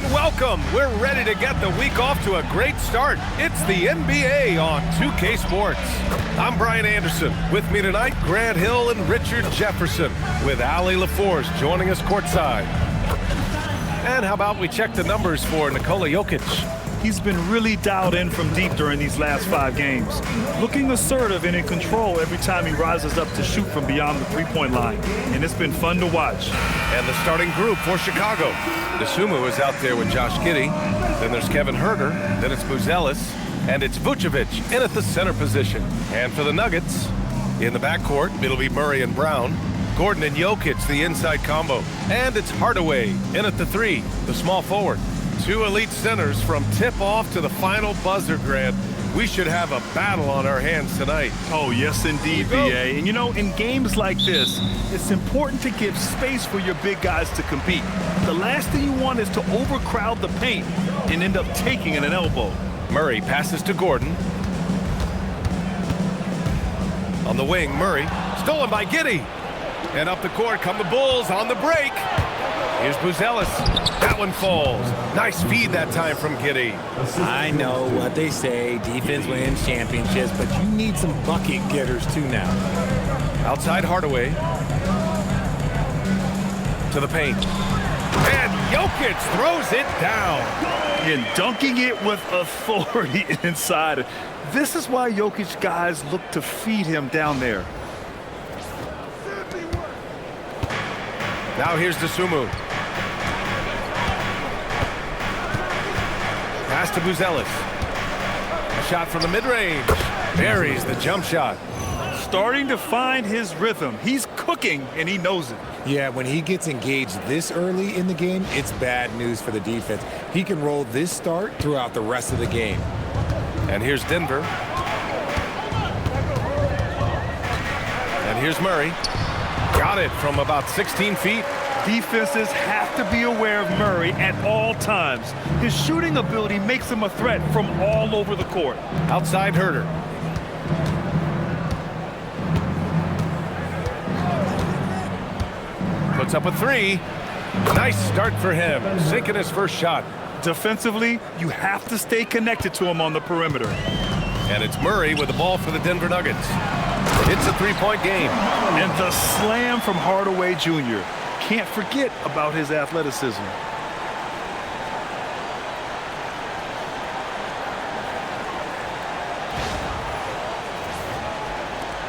And welcome. We're ready to get the week off to a great start. It's the NBA on 2K Sports. I'm Brian Anderson. With me tonight, Grant Hill and Richard Jefferson, with Allie LaForce joining us courtside. And how about we check the numbers for Nikola Jokic? He's been really dialed in from deep during these last 5 games. Looking assertive and in control every time he rises up to shoot from beyond the three-point line. And it's been fun to watch. And the starting group for Chicago. Dosunmu is out there with Josh Giddey. Then there's Kevin Huerter. Then it's Vucevic. And it's Vucevic in at the center position. And for the Nuggets, in the backcourt, it'll be Murray and Brown. Gordon and Jokic, the inside combo. And it's Hardaway in at the 3, the small forward. 2 elite centers from tip-off to the final buzzer, Grant. We should have a battle on our hands tonight. Oh, yes, indeed, BA. And, you know, in games like this, it's important to give space for your big guys to compete. The last thing you want is to overcrowd the paint and end up taking an elbow. Murray passes to Gordon. On the wing, Murray. Stolen by Giddey. And up the court come the Bulls on the break. Here's Vucevic. That one falls. Nice feed that time from Giddey. I know what they say, defense wins championships, but you need some bucket getters too now. Outside Hardaway. To the paint. And Jokic throws it down. And dunking it with authority inside. This is why Jokic guys look to feed him down there. Now here's Dosunmu. Pass to Vucevic. A shot from the mid-range. Buries the jump shot. Starting to find his rhythm. He's cooking, and he knows it. Yeah, when he gets engaged this early in the game, it's bad news for the defense. He can roll this start throughout the rest of the game. And here's Denver. And here's Murray. Got it from about 16 feet. Defenses have to be aware of Murray at all times. His shooting ability makes him a threat from all over the court. Outside Huerter. Puts up a 3. Nice start for him, sinking his first shot. Defensively, you have to stay connected to him on the perimeter. And it's Murray with the ball for the Denver Nuggets. It's a 3-point game. And the slam from Hardaway Jr. Can't forget about his athleticism.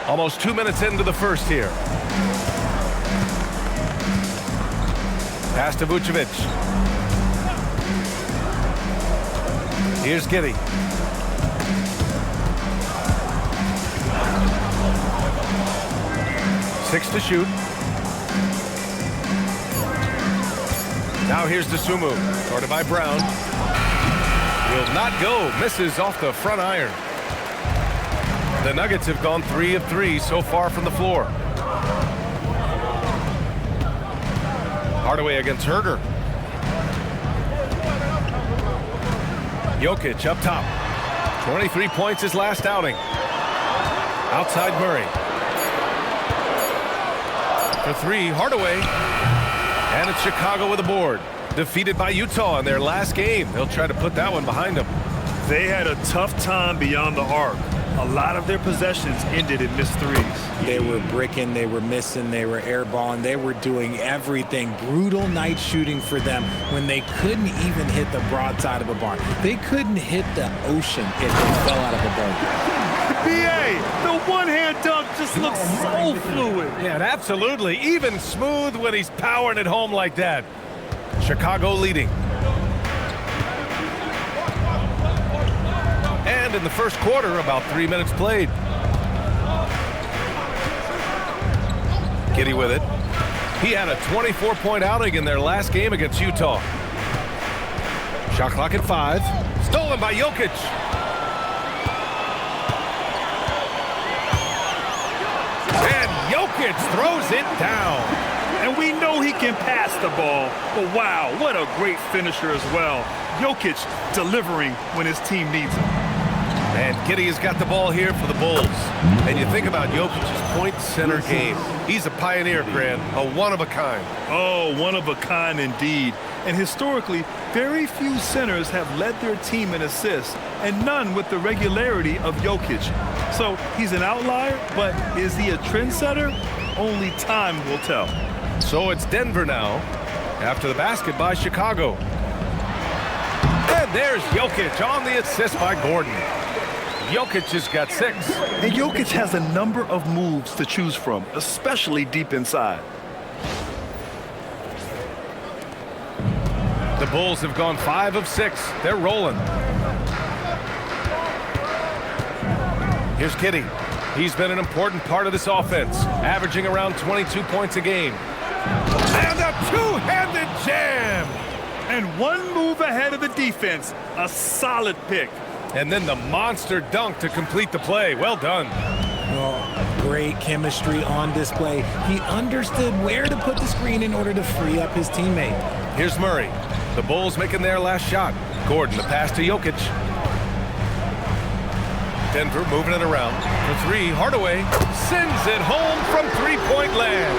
Almost 2 minutes into the first here. Pass to Vucevic. Here's Giddey. Six to shoot. Now here's Dosunmu, guarded by Brown. Will not go, misses off the front iron. The Nuggets have gone 3 of 3 so far from the floor. Hardaway against Huerter. Jokic up top. 23 points his last outing. Outside Murray. For 3, Hardaway. And it's Chicago with a board. Defeated by Utah in their last game. They'll try to put that one behind them. They had a tough time beyond the arc. A lot of their possessions ended in missed threes. They were bricking, they were missing, they were airballing, they were doing everything. Brutal night shooting for them when they couldn't even hit the broadside of a barn. They couldn't hit the ocean if they fell out of a boat. BA, the one-hand dunk just looks so fluid. Yeah, absolutely. Even smooth when he's powering it home like that. Chicago leading. And in the first quarter, about 3 minutes played. Giddey with it. He had a 24-point outing in their last game against Utah. Shot clock at 5. Stolen by Jokic. And Jokic throws it down. And we know he can pass the ball, but wow, what a great finisher as well. Jokic delivering when his team needs him. And Giddey has got the ball here for the Bulls. And you think about Jokic's point center game. He's a pioneer, Grant, a one-of-a-kind. Oh, one of a kind indeed. And historically, very few centers have led their team in assists, and none with the regularity of Jokic. So he's an outlier, but is he a trendsetter? Only time will tell. So it's Denver now, after the basket by Chicago. And there's Jokic on the assist by Gordon. Jokic has got 6. And Jokic has a number of moves to choose from, especially deep inside. The Bulls have gone 5 of 6. They're rolling. Here's Giddey. He's been an important part of this offense, averaging around 22 points a game. And a two-handed jam! And one move ahead of the defense. A solid pick. And then the monster dunk to complete the play. Well done. Well, great chemistry on display. He understood where to put the screen in order to free up his teammate. Here's Murray. The Bulls making their last shot. Gordon, the pass to Jokic. Denver moving it around. For 3, Hardaway sends it home from three-point land.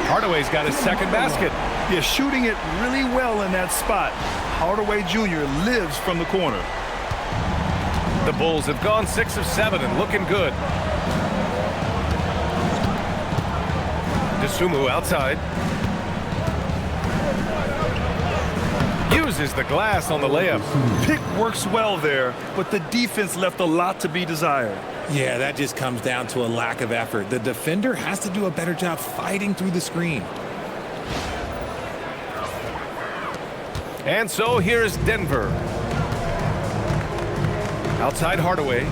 Hardaway's got his second basket. Yeah, shooting it really well in that spot. Hardaway Jr. lives from the corner. The Bulls have gone 6 of 7 and looking good. Dosunmu outside. Uses the glass on the layup. Pick works well there, but the defense left a lot to be desired. Yeah, that just comes down to a lack of effort. The defender has to do a better job fighting through the screen. And so here's Denver. Outside Hardaway.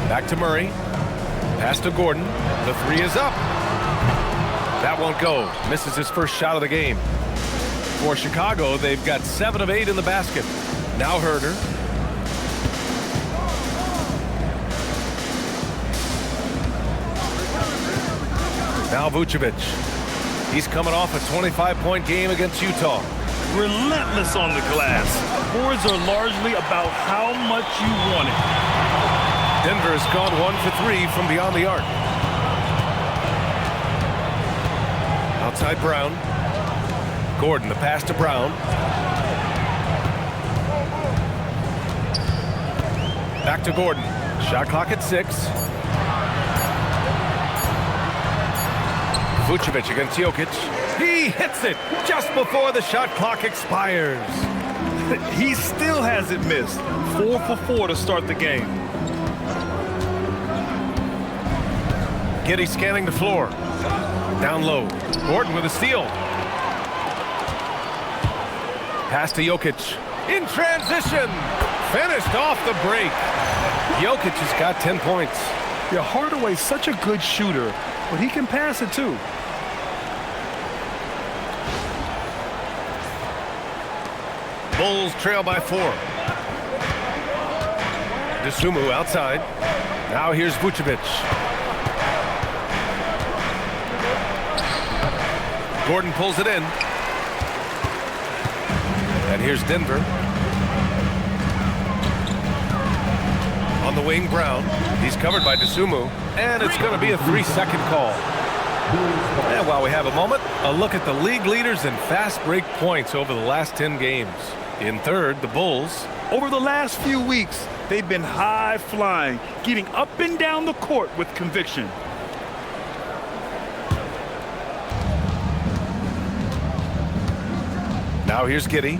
Back to Murray. Pass to Gordon. The 3 is up. That won't go. Misses his first shot of the game. For Chicago, they've got 7 of 8 in the basket. Now Herder. Now Vucevic. He's coming off a 25-point game against Utah. Relentless on the glass. Boards are largely about how much you want it. Denver has gone 1 for 3 from beyond the arc. Outside Brown. Gordon, the pass to Brown. Back to Gordon. Shot clock at 6. Vucevic against Jokic. He hits it just before the shot clock expires. He still hasn't missed. 4 for 4 to start the game. Giddey scanning the floor. Down low. Gordon with a steal. Pass to Jokic. In transition. Finished off the break. Jokic has got 10 points. Yeah, Hardaway's such a good shooter, but he can pass it too. Bulls trail by 4. Dosunmu outside. Now here's Vucevic. Gordon pulls it in. And here's Denver. On the wing, Brown. He's covered by Dosunmu. And it's going to be a 3-second call. And while we have a moment, a look at the league leaders in fast break points over the last 10 games. In third, the Bulls. Over the last few weeks, they've been high flying, getting up and down the court with conviction. Now here's Giddey.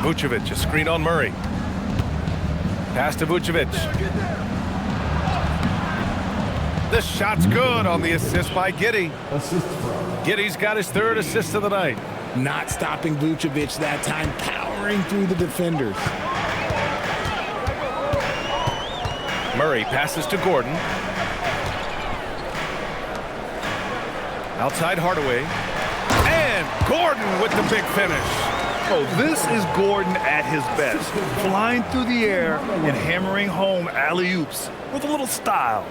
Vucevic, a screen on Murray. Pass to Vucevic. The shot's good on the assist by Giddey. Giddey's got his 3rd assist of the night. Not stopping Vucevic that time, powering through the defenders. Murray passes to Gordon. Outside Hardaway. And Gordon with the big finish. Oh, this is Gordon at his best. Flying through the air and hammering home alley-oops with a little style.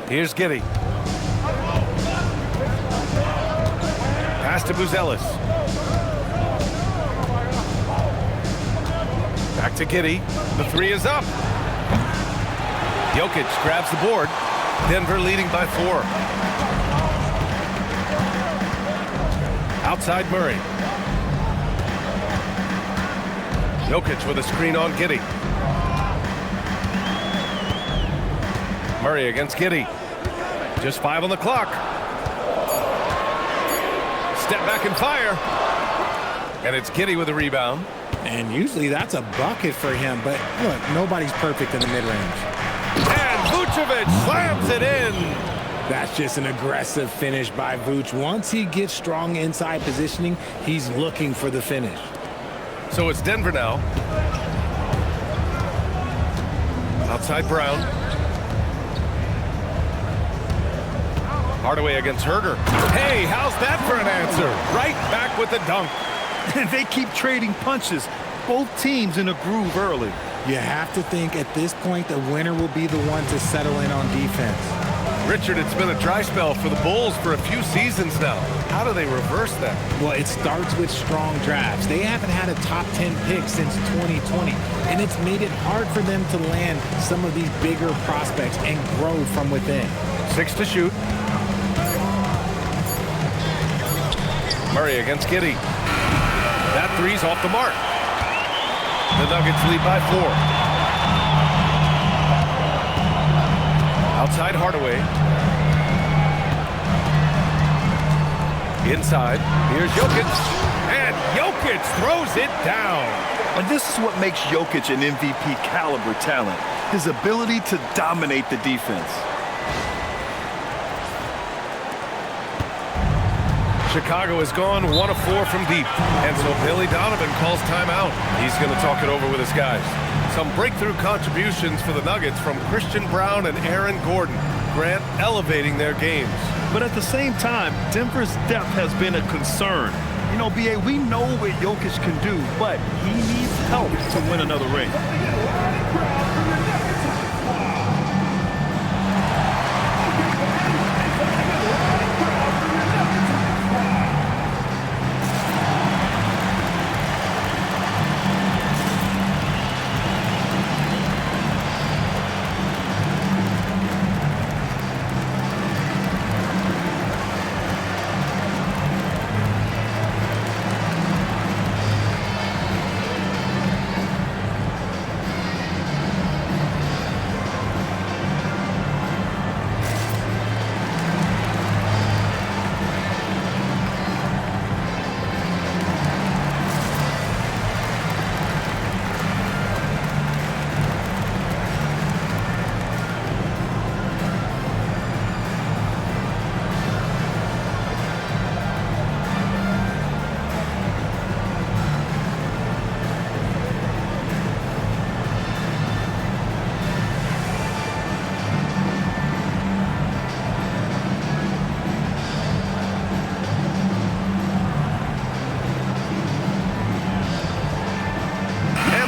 Here's Giddey. Pass to Buzelis. Back to Giddey. The 3 is up. Jokic grabs the board. Denver leading by 4. Outside Murray. Jokic with a screen on Giddey. Murray against Giddey. Just 5 on the clock. Step back and fire. And it's Giddey with a rebound. And usually that's a bucket for him. But look, nobody's perfect in the mid-range. And Vucevic slams it in. That's just an aggressive finish by Vuce. Once he gets strong inside positioning, he's looking for the finish. So it's Denver now. Outside Brown. Hardaway against Herder. Hey, how's that for an answer? Right back with the dunk. And they keep trading punches. Both teams in a groove early. You have to think at this point the winner will be the one to settle in on defense. Richard, it's been a dry spell for the Bulls for a few seasons now. How do they reverse that? Well, it starts with strong drafts. They haven't had a top 10 pick since 2020, and it's made it hard for them to land some of these bigger prospects and grow from within. 6 to shoot. Murray against Giddey. That three's off the mark. The Nuggets lead by 4. Outside Hardaway. Inside. Here's Jokic. And Jokic throws it down. And this is what makes Jokic an MVP caliber talent. His ability to dominate the defense. Chicago has gone 1 of 4 from deep. And so Billy Donovan calls timeout. He's going to talk it over with his guys. Some breakthrough contributions for the Nuggets from Christian Brown and Aaron Gordon. Grant elevating their games. But at the same time, Denver's depth has been a concern. You know, B.A., we know what Jokic can do, but he needs help to win another ring.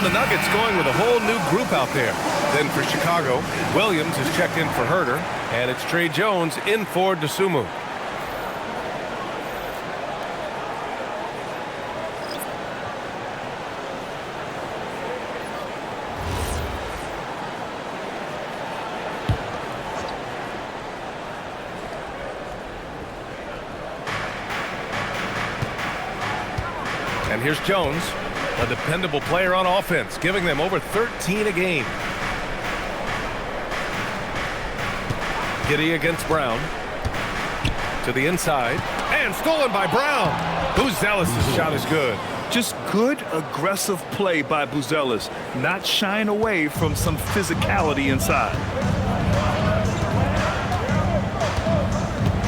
The Nuggets going with a whole new group out there. Then for Chicago, Williams is checked in for Herder, and it's Trey Jones in for Dosunmu. And here's Jones. A dependable player on offense, giving them over 13 a game. Giddey against Brown. To the inside. And stolen by Brown. Buzelis' shot is good. Just good, aggressive play by Buzelis, not shying away from some physicality inside.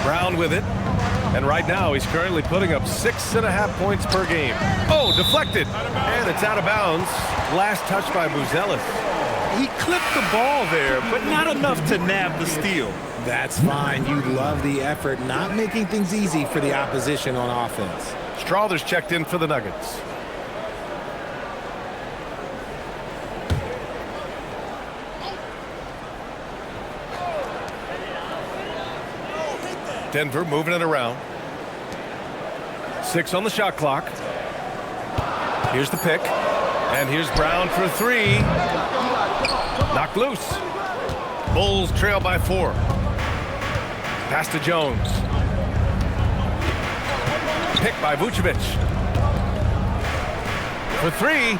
Brown with it. And right now, he's currently putting up 6.5 points per game. Oh, deflected. And it's out of bounds. Last touch by Buzelis. He clipped the ball there, but not enough to nab the steal. That's fine. You love the effort, not making things easy for the opposition on offense. Strawther's checked in for the Nuggets. Denver moving it around. 6 on the shot clock. Here's the pick. And here's Brown for 3. Knocked loose. Bulls trail by 4. Pass to Jones. pick by Vucevic. For three.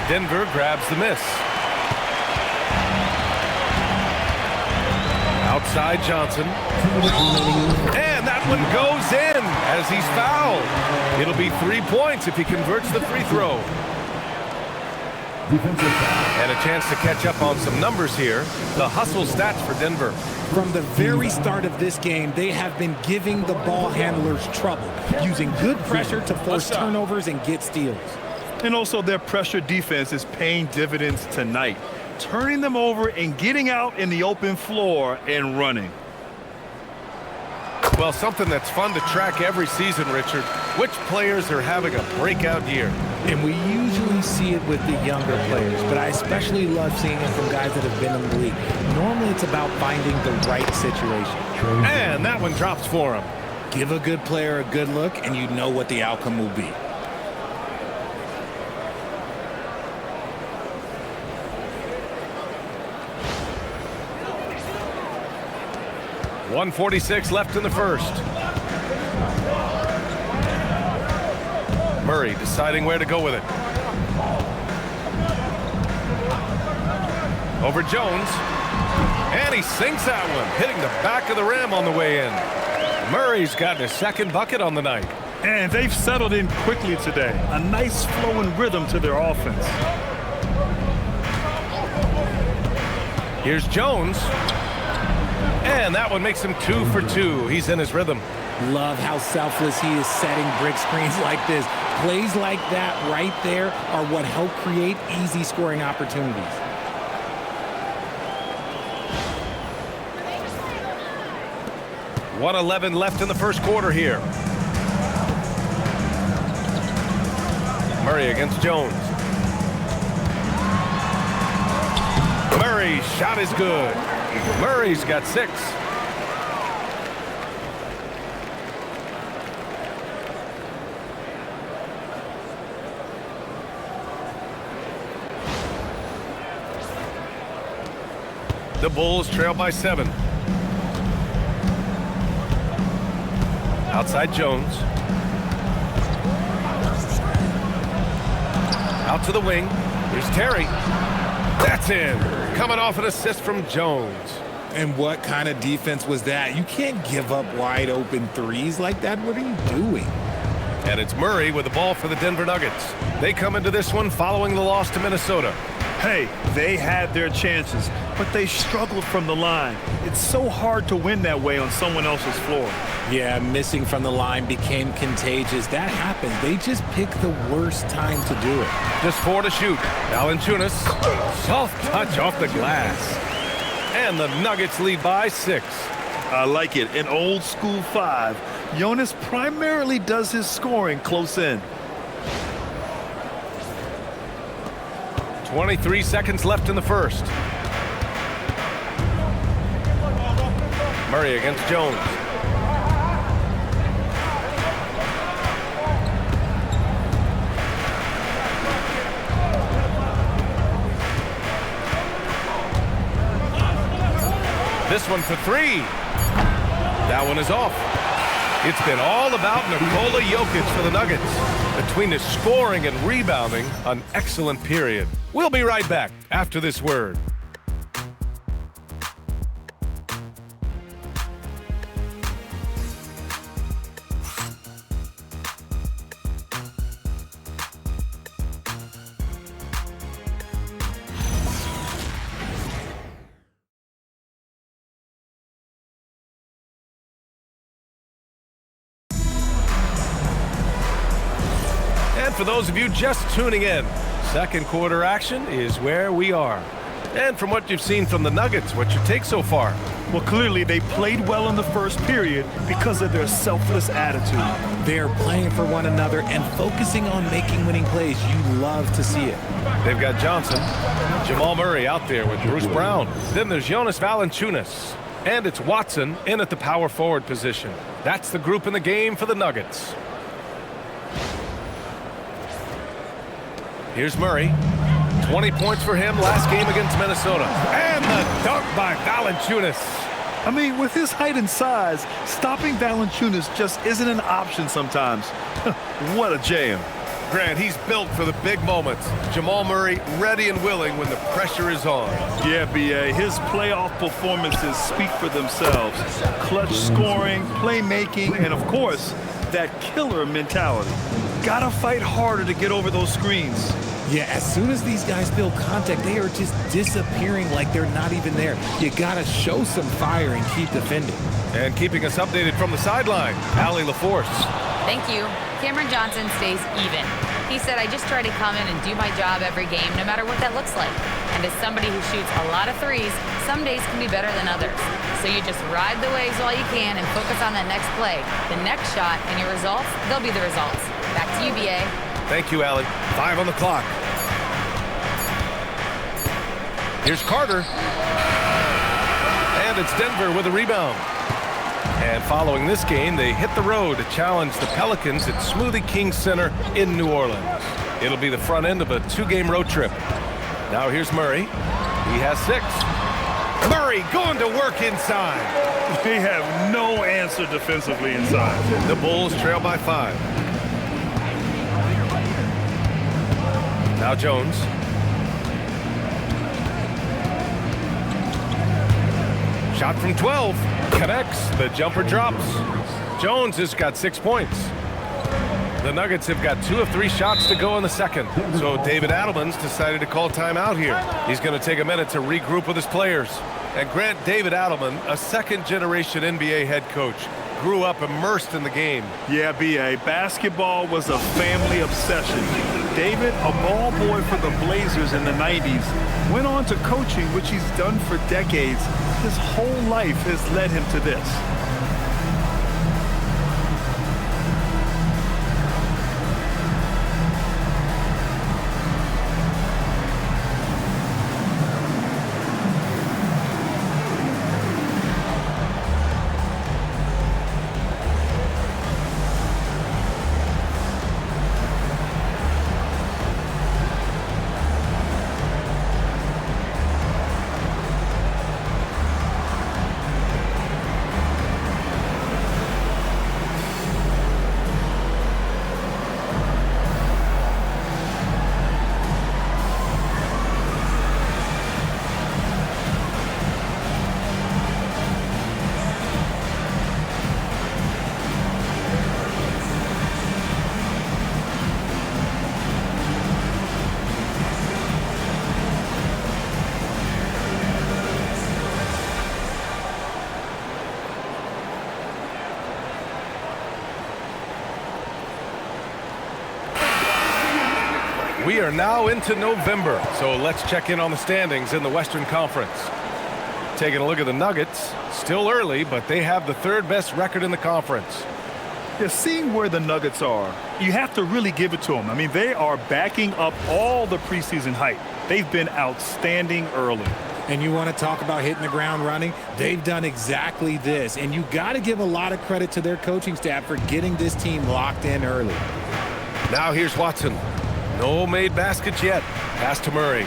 Denver grabs the miss. Outside Johnson. And that one goes in as he's fouled. It'll be 3 points if he converts the free throw. And a chance to catch up on some numbers here. The hustle stats for Denver. From the very start of this game, they have been giving the ball handlers trouble, using good pressure to force turnovers and get steals. And also their pressure defense is paying dividends tonight, turning them over and getting out in the open floor and running. Well, something that's fun to track every season, Richard. Which players are having a breakout year? And we usually see it with the younger players, but I especially love seeing it from guys that have been in the league. Normally it's about finding the right situation. And that one drops for him. Give a good player a good look, and you know what the outcome will be. .146 left in the first. Murray deciding where to go with it. Over Jones. And he sinks that one, hitting the back of the rim on the way in. Murray's gotten his second bucket on the night. And they've settled in quickly today. A nice flowing rhythm to their offense. Here's Jones. And that one makes him 2 for 2. He's in his rhythm. Love how selfless he is setting brick screens like this. Plays like that right there are what help create easy scoring opportunities. .111 left in the first quarter here. Murray against Jones. Murray's shot is good. Murray's got 6. The Bulls trail by 7. Outside Jones. Out to the wing. Here's Terry. That's in. Coming off an assist from Jones. And what kind of defense was that? You can't give up wide open threes like that. What are you doing? And it's Murray with the ball for the Denver Nuggets. They come into this one following the loss to Minnesota. Hey, they had their chances, but they struggled from the line. It's so hard to win that way on someone else's floor. Yeah, missing from the line became contagious. That happens. They just pick the worst time to do it. Just 4 to shoot. Valanciunas, soft touch off the glass. And the Nuggets lead by 6. I like it. An old school 5. Jonas primarily does his scoring close in. 23 seconds left in the first. Murray against Jones. This one for 3. That one is off. It's been all about Nikola Jokic for the Nuggets. Between his scoring and rebounding, an excellent period. We'll be right back after this word. And for those of you just tuning in, second quarter action is where we are. And from what you've seen from the Nuggets, what's your take so far? Well, clearly they played well in the first period because of their selfless attitude. They're playing for one another and focusing on making winning plays. You love to see it. They've got Johnson, Jamal Murray out there with Bruce Brown. Then there's Jonas Valanciunas. And it's Watson in at the power forward position. That's the group in the game for the Nuggets. Here's Murray. 20 points for him last game against Minnesota. And the dunk by Valanciunas. I mean, with his height and size, stopping Valanciunas just isn't an option sometimes. What a jam. Grant, he's built for the big moments. Jamal Murray ready and willing when the pressure is on. Yeah, B.A., his playoff performances speak for themselves. Clutch scoring, playmaking, and, of course, that killer mentality. Gotta fight harder to get over those screens. Yeah, as soon as these guys build contact, they are just disappearing like they're not even there. You gotta show some fire and keep defending. And keeping us updated from the sideline, Allie LaForce. Thank you. Cameron Johnson stays even. He said, I just try to come in and do my job every game, no matter what that looks like. And as somebody who shoots a lot of threes, some days can be better than others. So you just ride the waves while you can and focus on that next play. The next shot and your results, they'll be the results. Back to you, B.A. Thank you, Allie. 5 on the clock. Here's Carter. And it's Denver with a rebound. And following this game, they hit the road to challenge the Pelicans at Smoothie King Center in New Orleans. It'll be the front end of a 2-game road trip. Now here's Murray. He has 6. Murray going to work inside. They have no answer defensively inside. The Bulls trail by 5. Now Jones. Shot from 12. Connects. The jumper drops. Jones has got 6 points. The Nuggets have got 2 of 3 shots to go in the second. So David Adelman's decided to call timeout here. He's going to take a minute to regroup with his players. And Grant, David Adelman, a second-generation NBA head coach, grew up immersed in the game. Yeah, B.A., basketball was a family obsession. David, a ball boy for the Blazers in the 90s, went on to coaching, which he's done for decades. His whole life has led him to this. We are now into November, so let's check in on the standings in the Western Conference. Taking a look at the Nuggets, still early, but they have the 3rd best record in the conference. Yeah, seeing where the Nuggets are, you have to really give it to them. I mean, they are backing up all the preseason hype. They've been outstanding early. And you want to talk about hitting the ground running? They've done exactly this. And you got to give a lot of credit to their coaching staff for getting this team locked in early. Now here's Watson. No made baskets yet. Pass to Murray.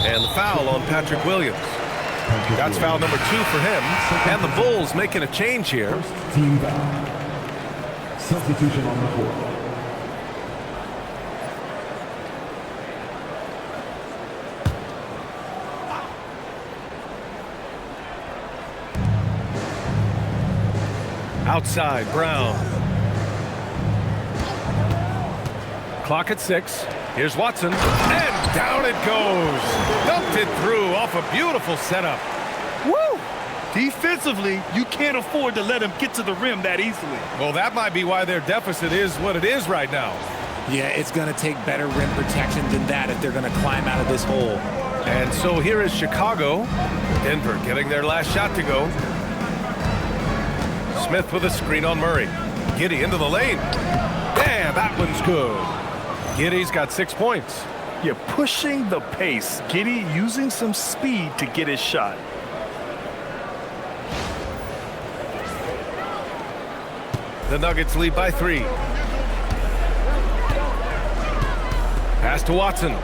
And the foul on Patrick Williams. That's foul number 2 for him. And the Bulls making a change here. Team foul. Substitution on the court. Outside, Brown. Clock at 6. Here's Watson. And down it goes. Dumped it through off a beautiful setup. Woo! Defensively, you can't afford to let him get to the rim that easily. Well, that might be why their deficit is what it is right now. Yeah, it's going to take better rim protection than that if they're going to climb out of this hole. And so here is Chicago. Denver getting their last shot to go. Smith with a screen on Murray. Giddey into the lane. Yeah, that one's good. Giddey's got 6 points. You're pushing the pace. Giddey using some speed to get his shot. The Nuggets lead by 3. Pass to Watson.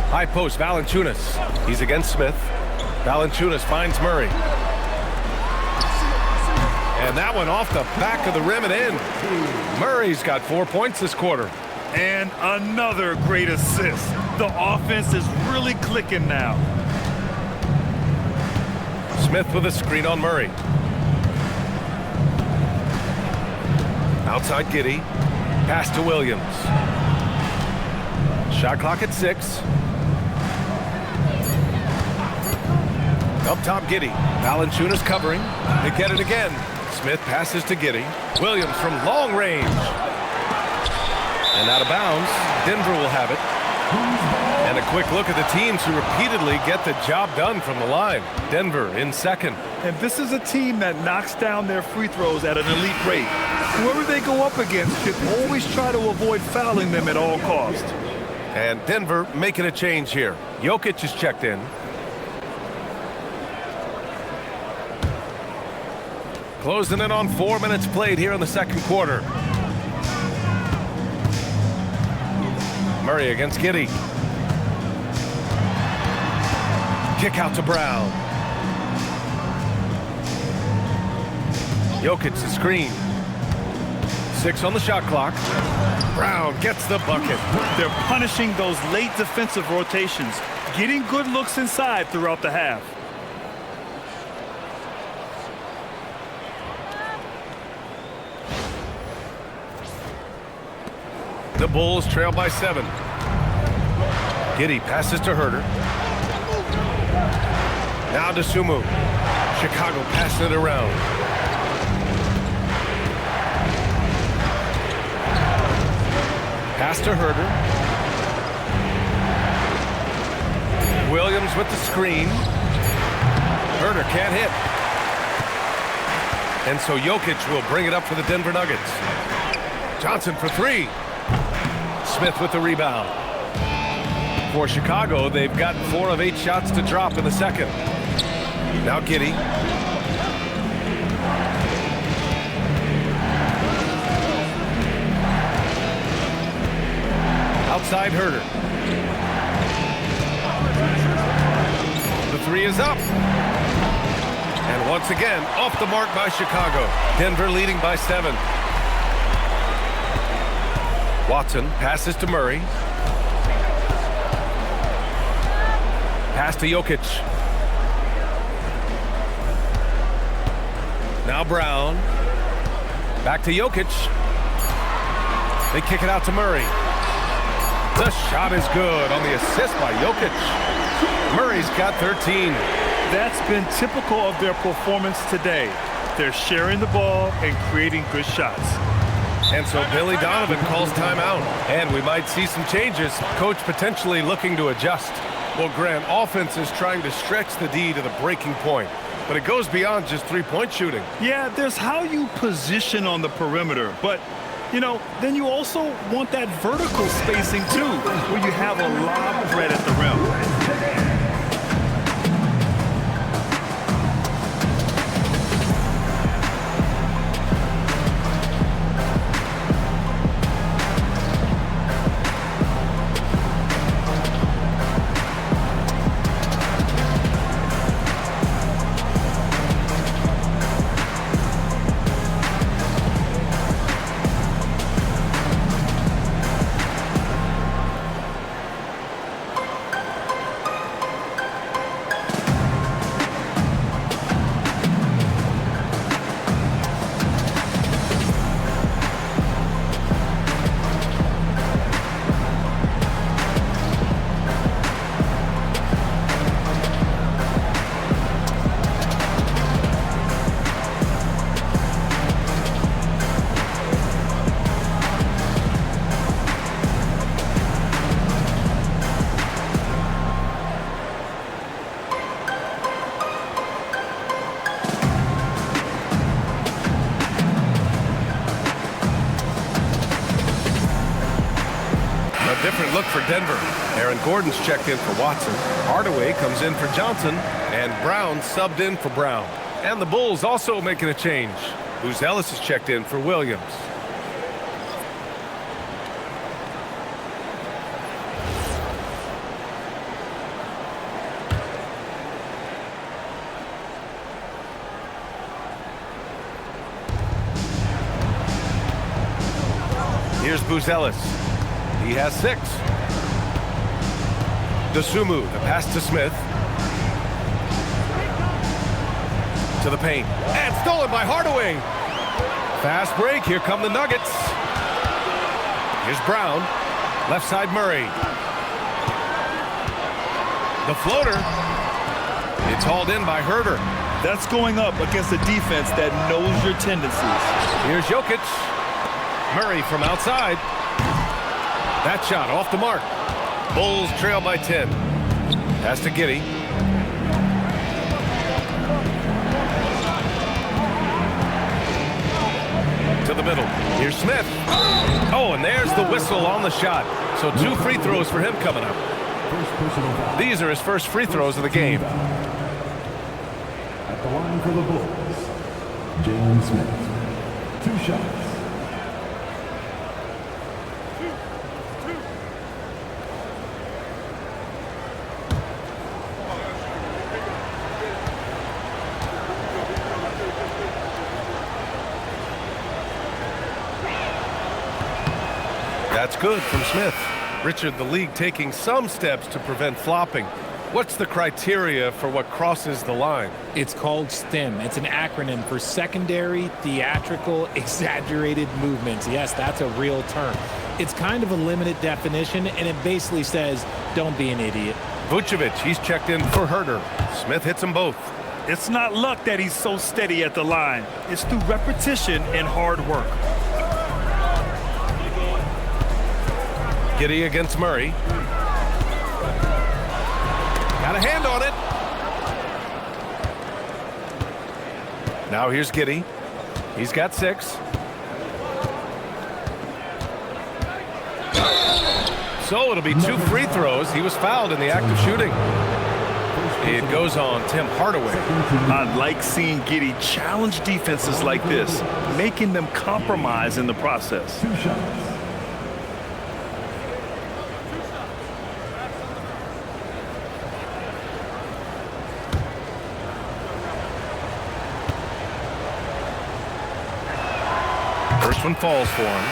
High post, Valanciunas. He's against Smith. Valanciunas finds Murray. And that one off the back of the rim and in. Murray's got 4 points this quarter. And another great assist. The offense is really clicking now. Smith with a screen on Murray. Outside Giddey. Pass to Williams. Shot clock at 6. Up top, Giddey. Valanciunas covering. They get it again. Smith passes to Giddey. Williams from long range. And out of bounds. Denver will have it. And a quick look at the teams who repeatedly get the job done from the line. Denver in second. And this is a team that knocks down their free throws at an elite rate. Whoever they go up against should always try to avoid fouling them at all costs. And Denver making a change here. Jokic is checked in. Closing in on 4 minutes played here in the second quarter. Murray against Giddey. Kick out to Brown. Jokic the screen. 6 on the shot clock. Brown gets the bucket. They're punishing those late defensive rotations, getting good looks inside throughout the half. The Bulls trail by 7. Giddey passes to Herter. Now to Sumu. Chicago passing it around. Pass to Herter. Williams with the screen. Herter can't hit. And so Jokic will bring it up for the Denver Nuggets. Johnson for 3. Smith with the rebound. For Chicago, they've gotten 4 of 8 shots to drop in the second. Now Giddey. Outside Herter. The 3 is up. And once again, off the mark by Chicago. Denver leading by 7. Watson passes to Murray. Pass to Jokic. Now Brown. Back to Jokic. They kick it out to Murray. The shot is good on the assist by Jokic. Murray's got 13. That's been typical of their performance today. They're sharing the ball and creating good shots. And so Billy Donovan calls timeout. And we might see some changes. Coach potentially looking to adjust. Well, Grant, offense is trying to stretch the D to the breaking point. But it goes beyond just three-point shooting. Yeah, there's how you position on the perimeter. But, you know, then you also want that vertical spacing, too, where you have a lob threat at the rim. Different look for Denver. Aaron Gordon's checked in for Watson. Hardaway comes in for Johnson. And Brown subbed in for Brown. And the Bulls also making a change. Vucevic is checked in for Williams. Here's Vucevic. He has 6. Dosunmu, the pass to Smith. To the paint. And stolen by Hardaway. Fast break. Here come the Nuggets. Here's Brown. Left side Murray. The floater. It's hauled in by Herder. That's going up against a defense that knows your tendencies. Here's Jokic. Murray from outside. That shot off the mark. Bulls trail by 10. Pass to Giddey. To the middle. Here's Smith. Oh, and there's the whistle on the shot. So 2 free throws for him coming up. These are his first free throws of the game. At the line for the Bulls, Jalen Smith. 2 shots. That's good from Smith. Richard, the league taking some steps to prevent flopping. What's the criteria for what crosses the line? It's called STEM. It's an acronym for secondary, theatrical, exaggerated movements. Yes, that's a real term. It's kind of a limited definition, and it basically says, don't be an idiot. Vucevic, he's checked in for Herder. Smith hits them both. It's not luck that he's so steady at the line. It's through repetition and hard work. Giddey against Murray. Got a hand on it. Now here's Giddey. He's got 6. So it'll be 2 free throws. He was fouled in the act of shooting. It goes on Tim Hardaway. I like seeing Giddey challenge defenses like this, making them compromise in the process. 2 shots. First one falls for him.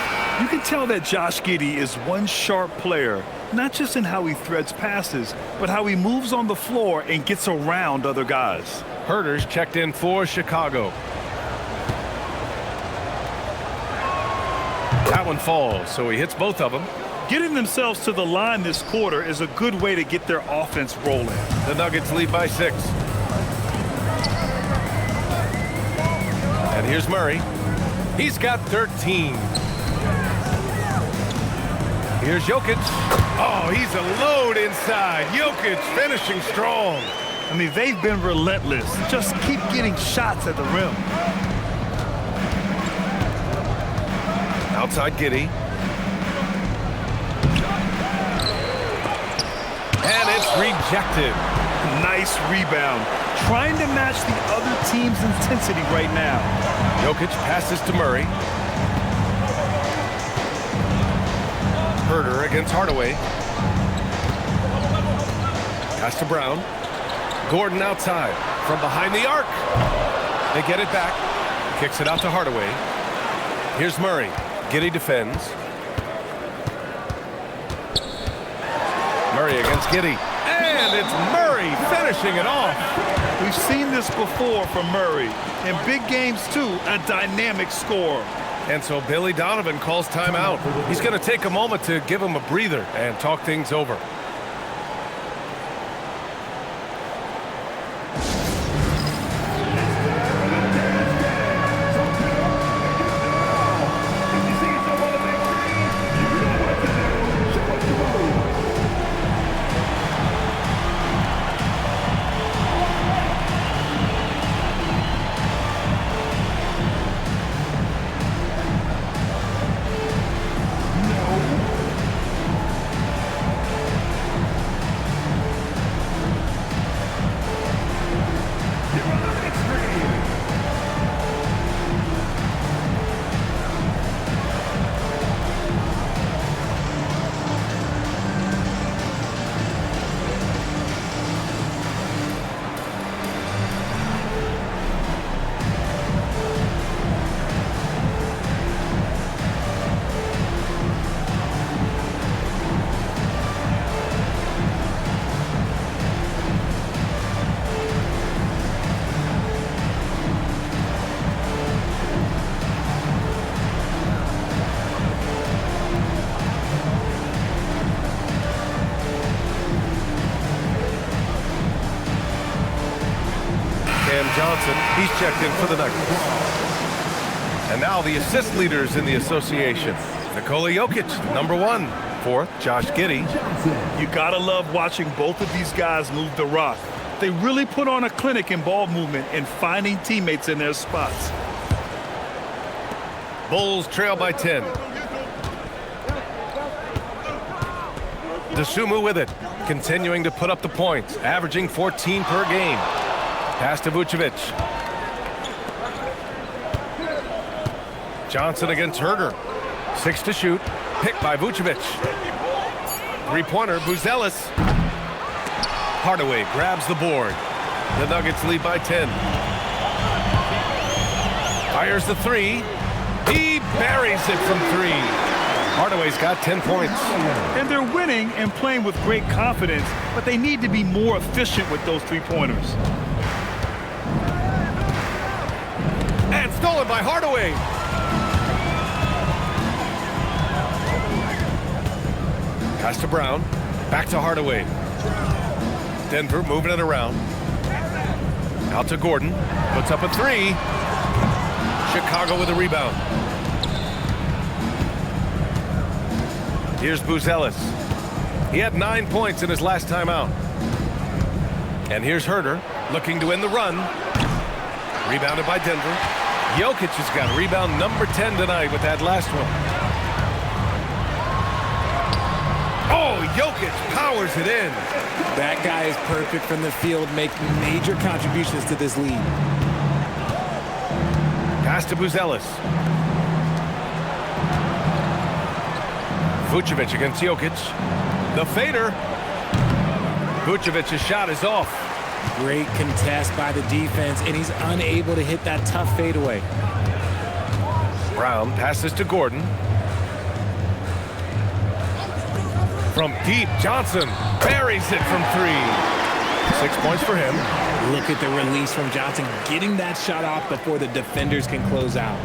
You can tell that Josh Giddey is one sharp player, not just in how he threads passes, but how he moves on the floor and gets around other guys. Herder's checked in for Chicago. That one falls, so he hits both of them. Getting themselves to the line this quarter is a good way to get their offense rolling. The Nuggets lead by 6. And here's Murray. He's got 13. Here's Jokic. Oh, he's a load inside. Jokic finishing strong. I mean, they've been relentless. Just keep getting shots at the rim. Outside Giddey. And it's rejected. Nice rebound. Trying to match the other team's intensity right now. Jokic passes to Murray. Herder against Hardaway. Pass to Brown. Gordon outside from behind the arc. They get it back. Kicks it out to Hardaway. Here's Murray. Giddey defends. Murray against Giddey. And it's Murray finishing it off. We've seen this before from Murray. In big games, too, a dynamic score. And so Billy Donovan calls timeout. He's going to take a moment to give him a breather and talk things over. Johnson. He's checked in for the Nuggets. And now the assist leaders in the association. Nikola Jokic, number 1. 4th, Josh Giddey. You gotta love watching both of these guys move the rock. They really put on a clinic in ball movement and finding teammates in their spots. Bulls trail by 10. Dosunmu with it, continuing to put up the points, averaging 14 per game. Pass to Vucevic. Johnson against Herder. 6 to shoot. Picked by Vucevic. Three-pointer, Vucevic. Hardaway grabs the board. The Nuggets lead by 10. Fires the 3. He buries it from 3. Hardaway's got 10 points. And they're winning and playing with great confidence, but they need to be more efficient with those three-pointers. And stolen by Hardaway. Pass to Brown. Back to Hardaway. Denver moving it around. Out to Gordon. Puts up a 3. Chicago with a rebound. Here's Vucevic. He had 9 points in his last time out. And here's Herder looking to win the run. Rebounded by Denver. Jokic has got rebound number 10 tonight with that last one. Oh, Jokic powers it in. That guy is perfect from the field, making major contributions to this lead. Pass to Vucevic. Vucevic against Jokic. The fader. Vucevic's shot is off. Great contest by the defense, and he's unable to hit that tough fadeaway. Brown passes to Gordon. From deep, Johnson buries it from 3. 6 points for him. Look at the release from Johnson, getting that shot off before the defenders can close out.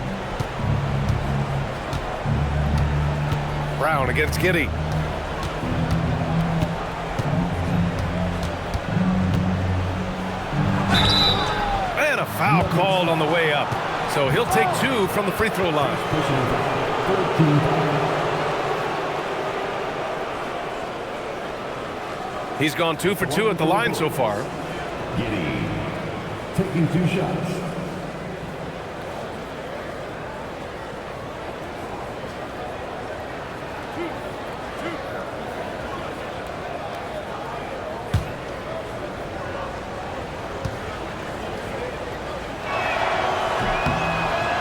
Brown against Giddey. And a foul called on the way up. So he'll take 2 from the free throw line. He's gone 2 for 2 at the line so far. Giddey taking 2 shots.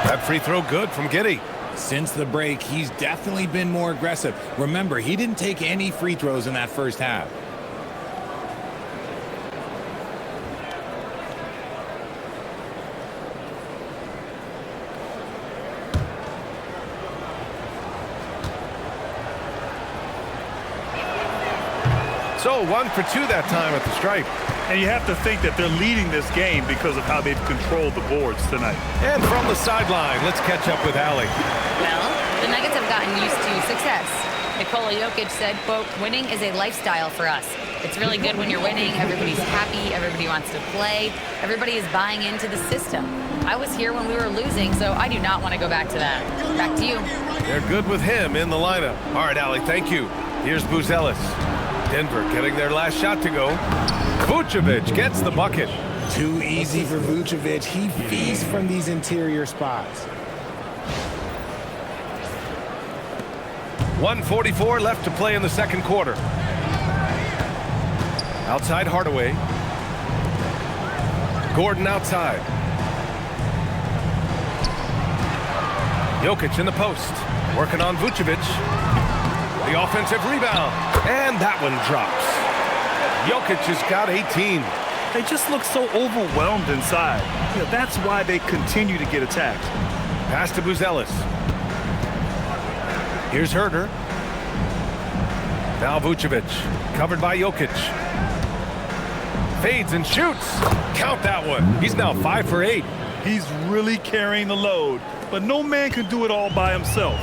That free throw good from Giddey. Since the break, he's definitely been more aggressive. Remember, he didn't take any free throws in that first half. So 1 for 2 that time at the stripe. And you have to think that they're leading this game because of how they've controlled the boards tonight. And from the sideline, let's catch up with Allie. Well, the Nuggets have gotten used to success. Nikola Jokic said, quote, winning is a lifestyle for us. It's really good when you're winning. Everybody's happy. Everybody wants to play. Everybody is buying into the system. I was here when we were losing, so I do not want to go back to that. Back to you. They're good with him in the lineup. All right, Allie, thank you. Here's Vucevic. Denver getting their last shot to go. Vucevic gets the bucket. Too easy for Vucevic. He feasts from these interior spots. 1:44 left to play in the second quarter. Outside Hardaway. Gordon outside. Jokic in the post. Working on Vucevic. The offensive rebound. And that one drops. Jokic has got 18. They just look so overwhelmed inside. You know, that's why they continue to get attacked. Pass to Vucevic. Here's Herder. Now Vucevic. Covered by Jokic. Fades and shoots. Count that one. He's now 5 for 8. He's really carrying the load, but no man can do it all by himself.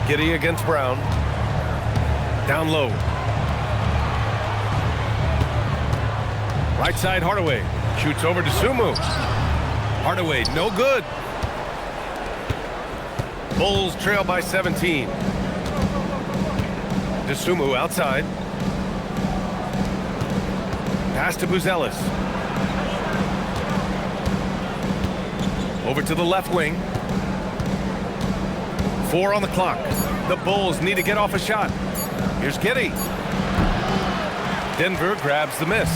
Giddey against Brown. Down low. Right side, Hardaway. Shoots over to Sumu. Hardaway, no good. Bulls trail by 17. DeSumo outside. Pass to Vucevic. Over to the left wing. 4 on the clock. The Bulls need to get off a shot. Here's Giddey. Denver grabs the miss.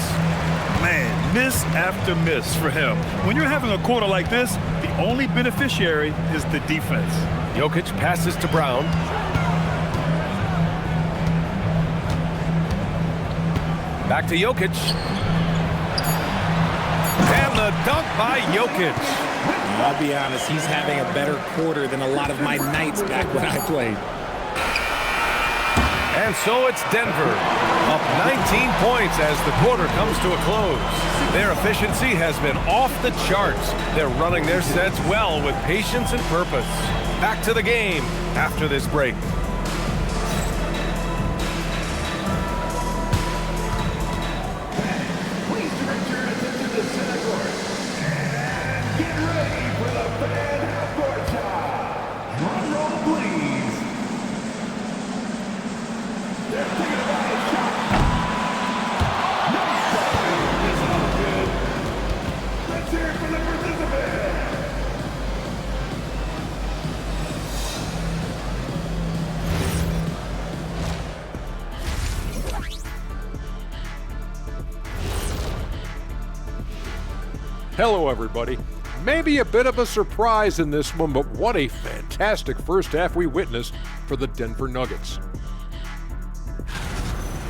Man, miss after miss for him. When you're having a quarter like this, the only beneficiary is the defense. Jokic passes to Brown. Back to Jokic. And the dunk by Jokic. I'll be honest, he's having a better quarter than a lot of my nights back when I played. And so it's Denver, up 19 points as the quarter comes to a close. Their efficiency has been off the charts. They're running their sets well with patience and purpose. Back to the game after this break. Please direct your attention to center court. And get ready for the fan half-court shot. Drum roll, please. They're thinking about a shot. Nice play. It's all good. Let's hear it for the participant. Hello, everybody. Maybe a bit of a surprise in this one, but what a fantastic first half we witnessed for the Denver Nuggets.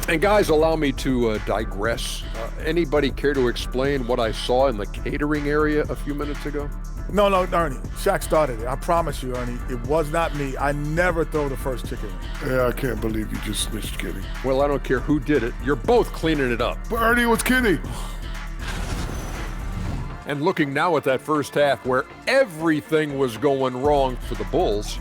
And guys, allow me to digress. Anybody care to explain what I saw in the catering area a few minutes ago? No, Ernie. Shaq started it. I promise you, Ernie. It was not me. I never throw the first chicken. Yeah, I can't believe you just snitched Kenny. Well, I don't care who did it. You're both cleaning it up. But Ernie, it was Kenny. And looking now at that first half where everything was going wrong for the Bulls.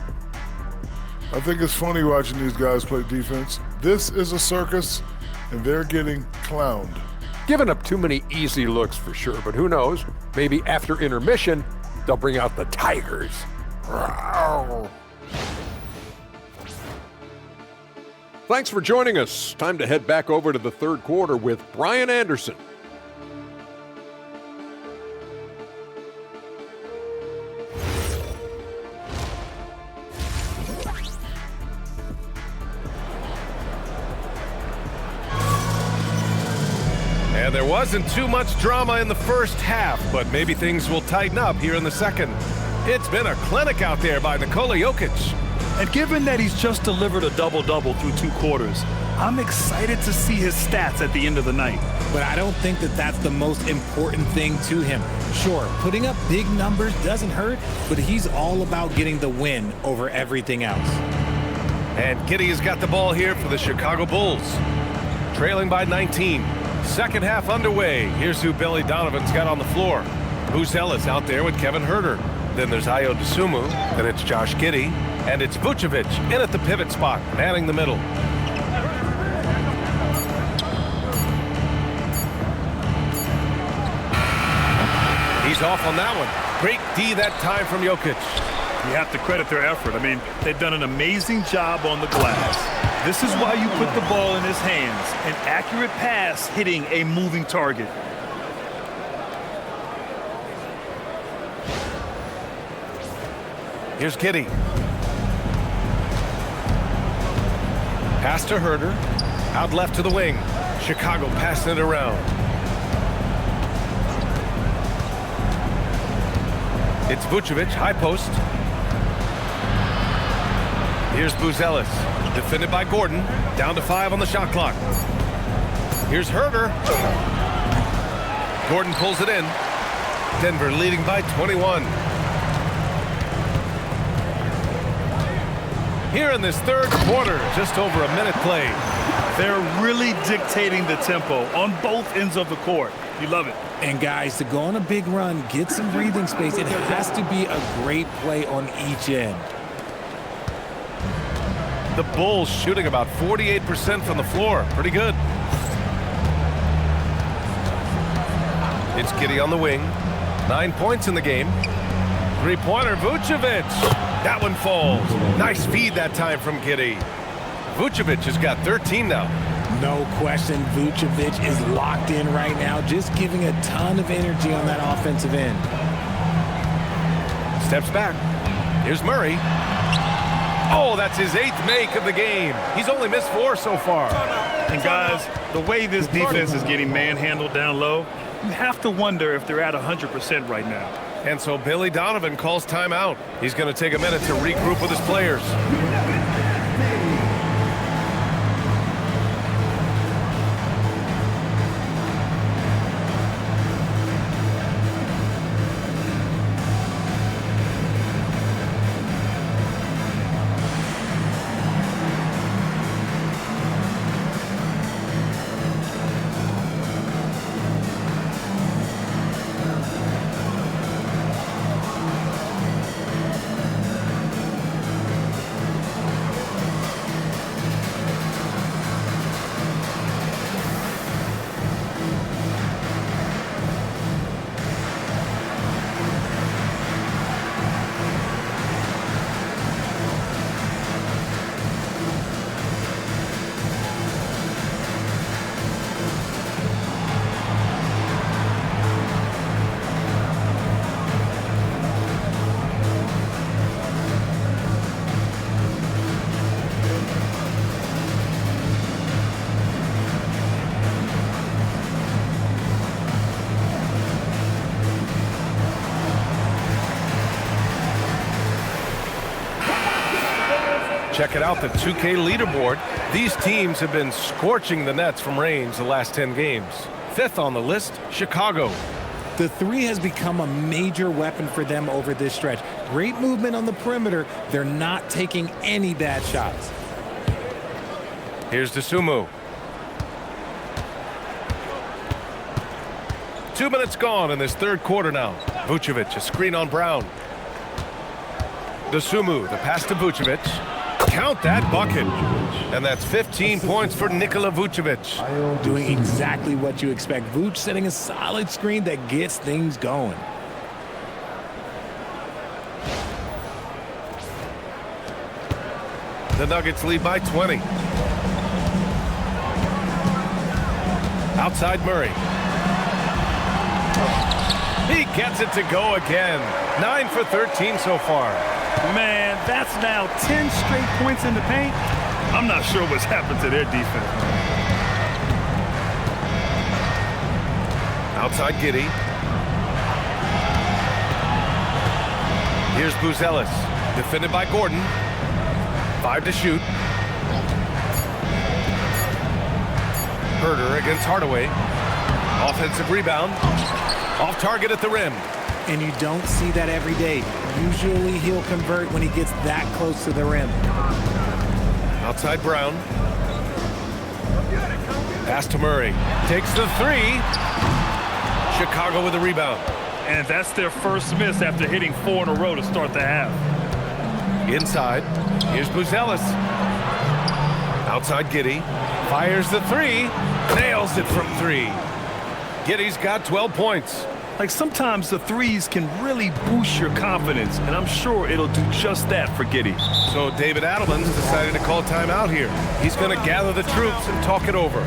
I think it's funny watching these guys play defense. This is a circus, and they're getting clowned. Giving up too many easy looks for sure, but who knows? Maybe after intermission, they'll bring out the Tigers. Thanks for joining us. Time to head back over to the third quarter with Brian Anderson. And there wasn't too much drama in the first half, but maybe things will tighten up here in the second. It's been a clinic out there by Nikola Jokic. And given that he's just delivered a double-double through 2 quarters, I'm excited to see his stats at the end of the night. But I don't think that that's the most important thing to him. Sure, putting up big numbers doesn't hurt, but he's all about getting the win over everything else. And Giddey has got the ball here for the Chicago Bulls. Trailing by 19. Second half underway. Here's who Billy Donovan's got on the floor. Vucevic out there with Kevin Huerter. Then there's Ayo Dosunmu. Then it's Josh Giddey. And it's Vucevic in at the pivot spot, manning the middle. He's off on that one. Great D that time from Jokic. You have to credit their effort. I mean, they've done an amazing job on the glass. This is why you put the ball in his hands. An accurate pass hitting a moving target. Here's Giddey. Pass to Huerter. Out left to the wing. Chicago passing it around. It's Vucevic, high post. Here's Vucevic. Defended by Gordon. Down to 5 on the shot clock. Here's Huerter. Gordon pulls it in. Denver leading by 21. Here in this third quarter, just over a minute played. They're really dictating the tempo on both ends of the court. You love it. And guys, to go on a big run, get some breathing space, it has to be a great play on each end. The Bulls shooting about 48% from the floor. Pretty good. It's Giddey on the wing. 9 points in the game. Three-pointer, Vucevic. That one falls. Nice feed that time from Giddey. Vucevic has got 13 now. No question, Vucevic is locked in right now, just giving a ton of energy on that offensive end. Steps back. Here's Murray. Oh, that's his 8th make of the game. He's only missed 4 so far. And guys, the way this defense is getting manhandled down low, you have to wonder if they're at 100% right now. And so Billy Donovan calls timeout. He's going to take a minute to regroup with his players. Check it out, the 2K leaderboard. These teams have been scorching the nets from range the last 10 games. 5th on the list, Chicago. The three has become a major weapon for them over this stretch. Great movement on the perimeter. They're not taking any bad shots. Here's Dosunmu. 2 minutes gone in this third quarter now. Vucevic, a screen on Brown. Dosunmu, the pass to Vucevic. Count that bucket. And that's 15 points for Nikola Vucevic. Doing exactly what you expect. Vuce setting a solid screen that gets things going. The Nuggets lead by 20. Outside Murray. He gets it to go again. 9 for 13 so far. Man, that's now 10 straight points in the paint. I'm not sure what's happened to their defense. Outside Giddey. Here's Buzelis. Defended by Gordon. 5 to shoot. Herder against Hardaway. Offensive rebound. Off target at the rim. And you don't see that every day. Usually he'll convert when he gets that close to the rim. Outside Brown. Pass to Murray. Takes the 3. Chicago with the rebound. And that's their first miss after hitting 4 in a row to start the half. Inside. Here's Buzelis. Outside Giddey. Fires the 3. Nails it from 3. Giddey's got 12 points. Like, sometimes the threes can really boost your confidence, and I'm sure it'll do just that for Giddey. So David Adelman's decided to call timeout here. He's going to gather the troops and talk it over.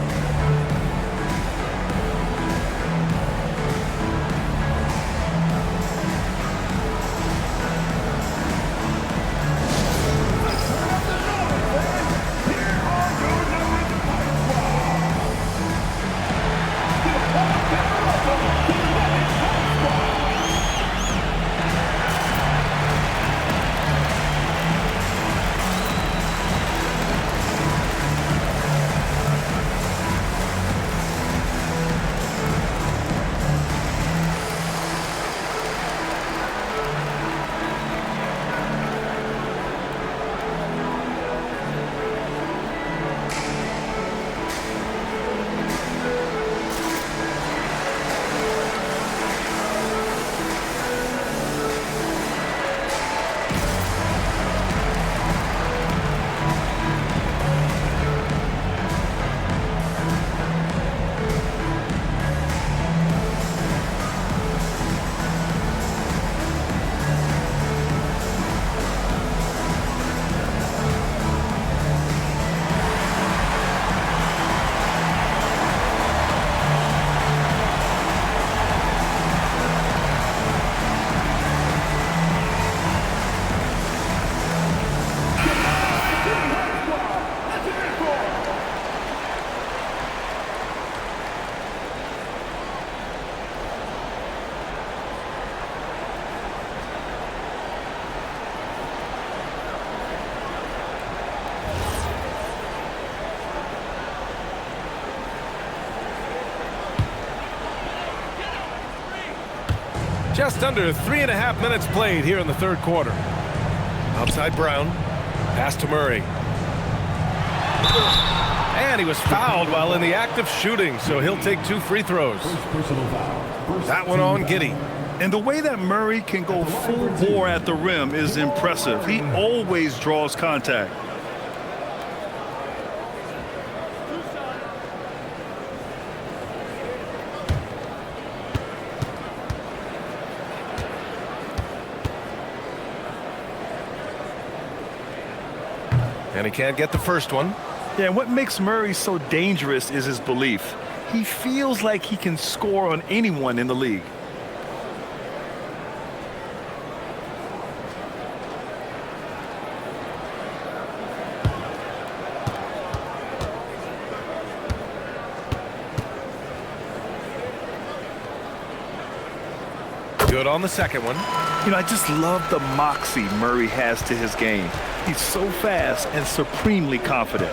Just under 3.5 minutes played here in the third quarter. Outside Brown. Pass to Murray. And he was fouled while in the act of shooting, so he'll take 2 free throws. That one on Giddey. And the way that Murray can go full bore at the rim is impressive. He always draws contact. And he can't get the first one. Yeah, and what makes Murray so dangerous is his belief. He feels like he can score on anyone in the league. Good on the second one. You know, I just love the moxie Murray has to his game. He's so fast and supremely confident.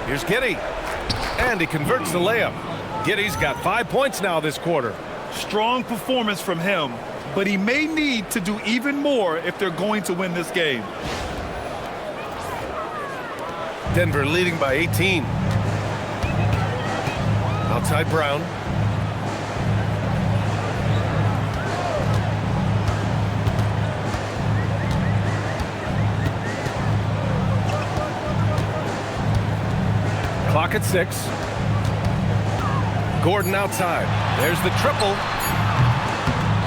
Here's Giddey. And he converts the layup. Giddey's got 5 points now this quarter. Strong performance from him, but he may need to do even more if they're going to win this game. Denver leading by 18. Outside Brown. Clock at 6. Gordon outside. There's the triple.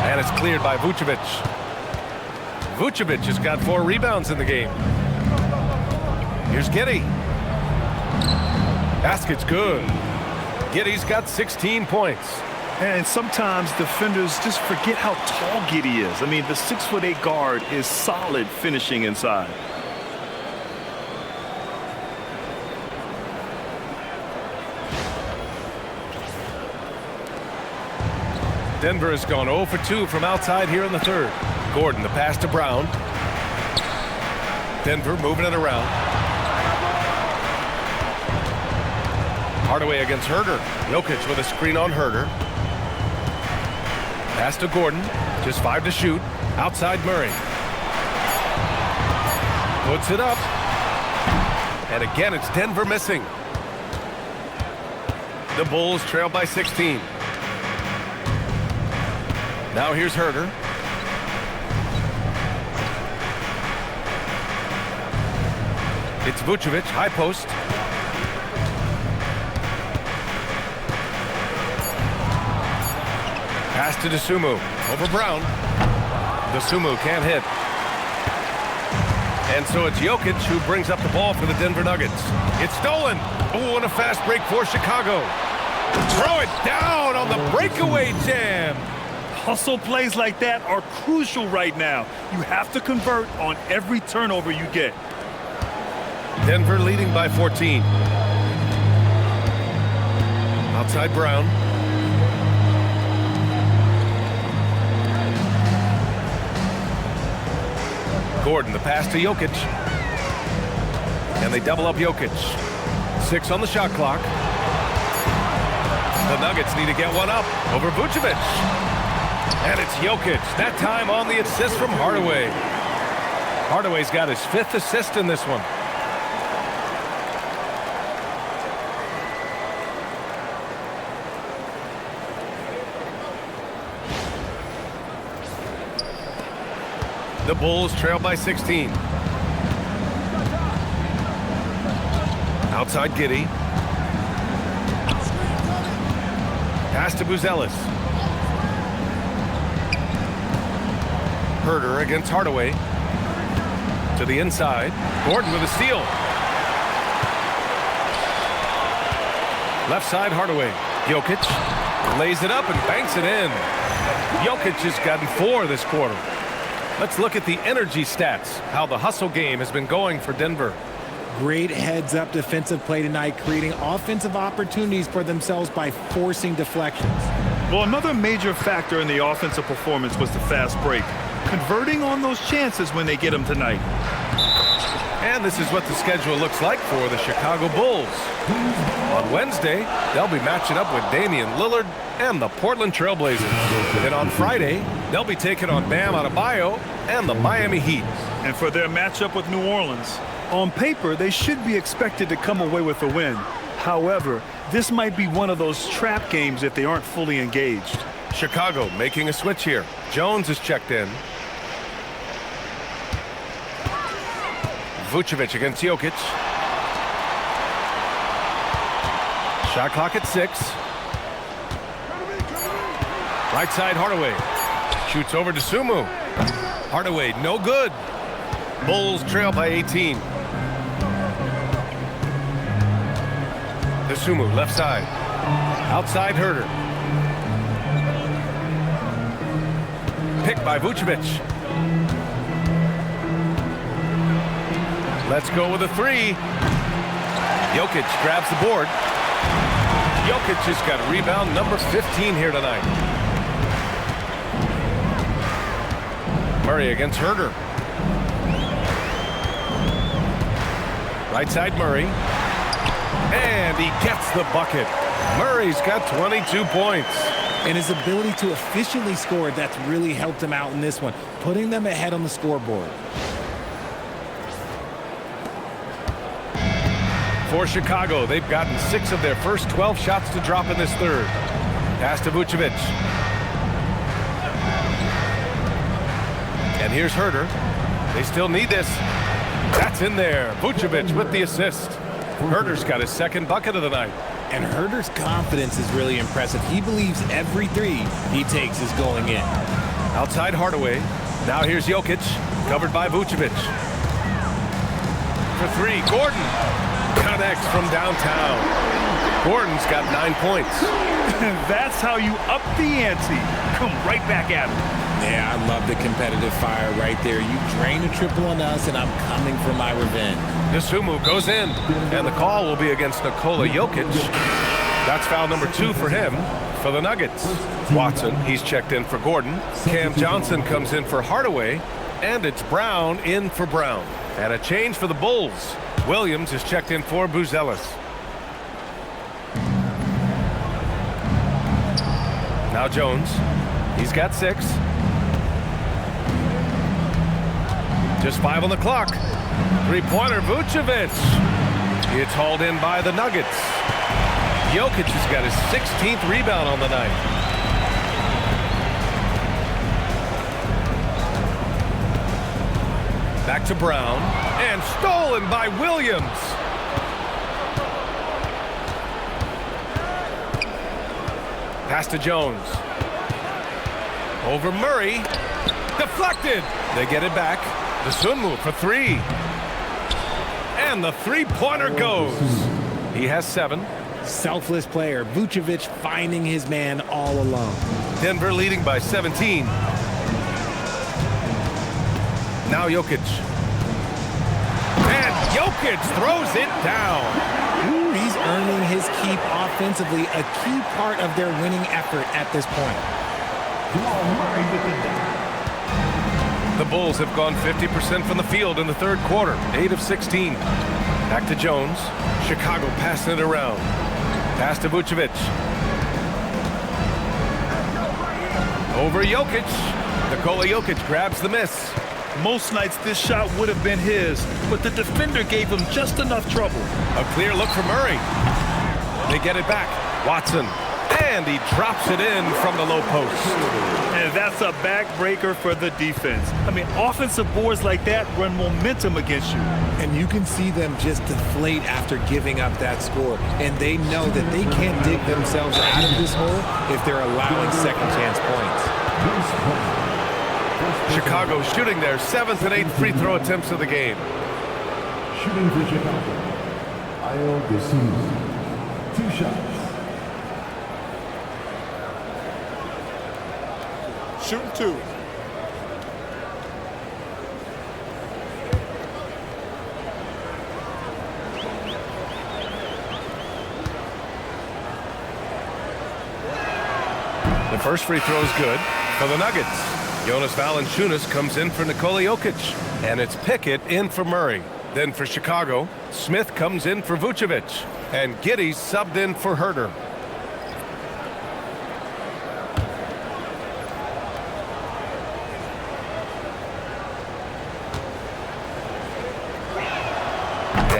And it's cleared by Vucevic. Vucevic has got 4 rebounds in the game. Here's Giddey. Basket's good. Giddey's got 16 points. And sometimes defenders just forget how tall Giddey is. I mean, the 6'8" guard is solid finishing inside. Denver has gone 0 for 2 from outside here in the third. Gordon, the pass to Brown. Denver moving it around. Hardaway against Herder. Jokic with a screen on Herder. Pass to Gordon. Just 5 to shoot. Outside Murray. Puts it up. And again, it's Denver missing. The Bulls trail by 16. Now here's Herder. It's Vucevic, high post. Pass to Dosunmu, over Brown. Dosunmu can't hit. And so it's Jokic who brings up the ball for the Denver Nuggets. It's stolen. Oh, and a fast break for Chicago. Throw it down on the breakaway jam. Hustle plays like that are crucial right now. You have to convert on every turnover you get. Denver leading by 14. Outside Brown. Gordon, the pass to Jokic. And they double up Jokic. 6 on the shot clock. The Nuggets need to get one up over Vucevic. And it's Jokic, that time on the assist from Hardaway. Hardaway's got his 5th assist in this one. The Bulls trail by 16. Outside Giddey. Pass to Vucevic. Herder against Hardaway. To the inside. Gordon with a steal. Left side Hardaway. Jokic lays it up and banks it in. Jokic has gotten 4 this quarter. Let's look at the energy stats, how the hustle game has been going for Denver. Great heads-up defensive play tonight, creating offensive opportunities for themselves by forcing deflections. Well, another major factor in the offensive performance was the fast break. Converting on those chances when they get them tonight. And this is what the schedule looks like for the Chicago Bulls. On Wednesday, they'll be matching up with Damian Lillard and the Portland Trail Blazers. Then on Friday, they'll be taking on Bam Adebayo and the Miami Heat. And for their matchup with New Orleans, on paper, they should be expected to come away with a win. However, this might be one of those trap games if they aren't fully engaged. Chicago making a switch here. Jones is checked in. Vucevic against Jokic. Shot clock at 6. Right side, Hardaway. Shoots over to Sumu. Hardaway, no good. Bulls trail by 18. Sumu, left side. Outside, Herder. Picked by Vucevic. Let's go with a 3. Jokic grabs the board. Jokic has got rebound number 15 here tonight. Murray against Herder. Right side, Murray. And he gets the bucket. Murray's got 22 points. And his ability to efficiently score, that's really helped him out in this one, putting them ahead on the scoreboard. For Chicago, they've gotten 6 of their first 12 shots to drop in this third. Pass to Vucevic. And here's Herder. They still need this. That's in there. Vucevic with the assist. Herder's got his second bucket of the night. And Herder's confidence is really impressive. He believes every 3 he takes is going in. Outside Hardaway. Now here's Jokic, covered by Vucevic. For 3, Gordon. Connects from downtown. Gordon's got 9 points. That's how you up the ante. Come right back at him. Yeah, I love the competitive fire right there. You drain a triple on us, and I'm coming for my revenge. Sumu goes in, and the call will be against Nikola Jokic. That's foul number 2 for him for the Nuggets. Watson, he's checked in for Gordon. Cam Johnson comes in for Hardaway, and it's Brown in for Brown. And a change for the Bulls. Williams is checked in for Buzelis. Now Jones. He's got 6. Just 5 on the clock. 3-pointer, Vucevic. It's hauled in by the Nuggets. Jokic has got his 16th rebound on the night. Back to Brown. And stolen by Williams. Pass to Jones. Over Murray. Deflected. They get it back. The Sumu for 3. And the 3-pointer goes. He has 7. Selfless player. Vucevic finding his man all alone. Denver leading by 17. Now Jokic. And Jokic throws it down. Ooh, he's earning his keep offensively, a key part of their winning effort at this point. The Bulls have gone 50% from the field in the third quarter, 8 of 16. Back to Jones. Chicago passing it around. Pass to Vucevic. Over Jokic. Nikola Jokic grabs the miss. Most nights this shot would have been his, but the defender gave him just enough trouble. A clear look for Murray. They get it back. Watson. And he drops it in from the low post. And that's a backbreaker for the defense. I mean, offensive boards like that run momentum against you. And you can see them just deflate after giving up that score. And they know that they can't dig themselves out of this hole if they're allowing second chance points. Chicago shooting their 7th and 8th free throw attempts of the game. Shooting for Chicago. Ayo Dosunmu. 2 shots. Shooting 2. The first free throw is good for the Nuggets. Jonas Valanciunas comes in for Nikola Jokic. And it's Pickett in for Murray. Then for Chicago, Smith comes in for Vucevic. And Giddey's subbed in for Herter.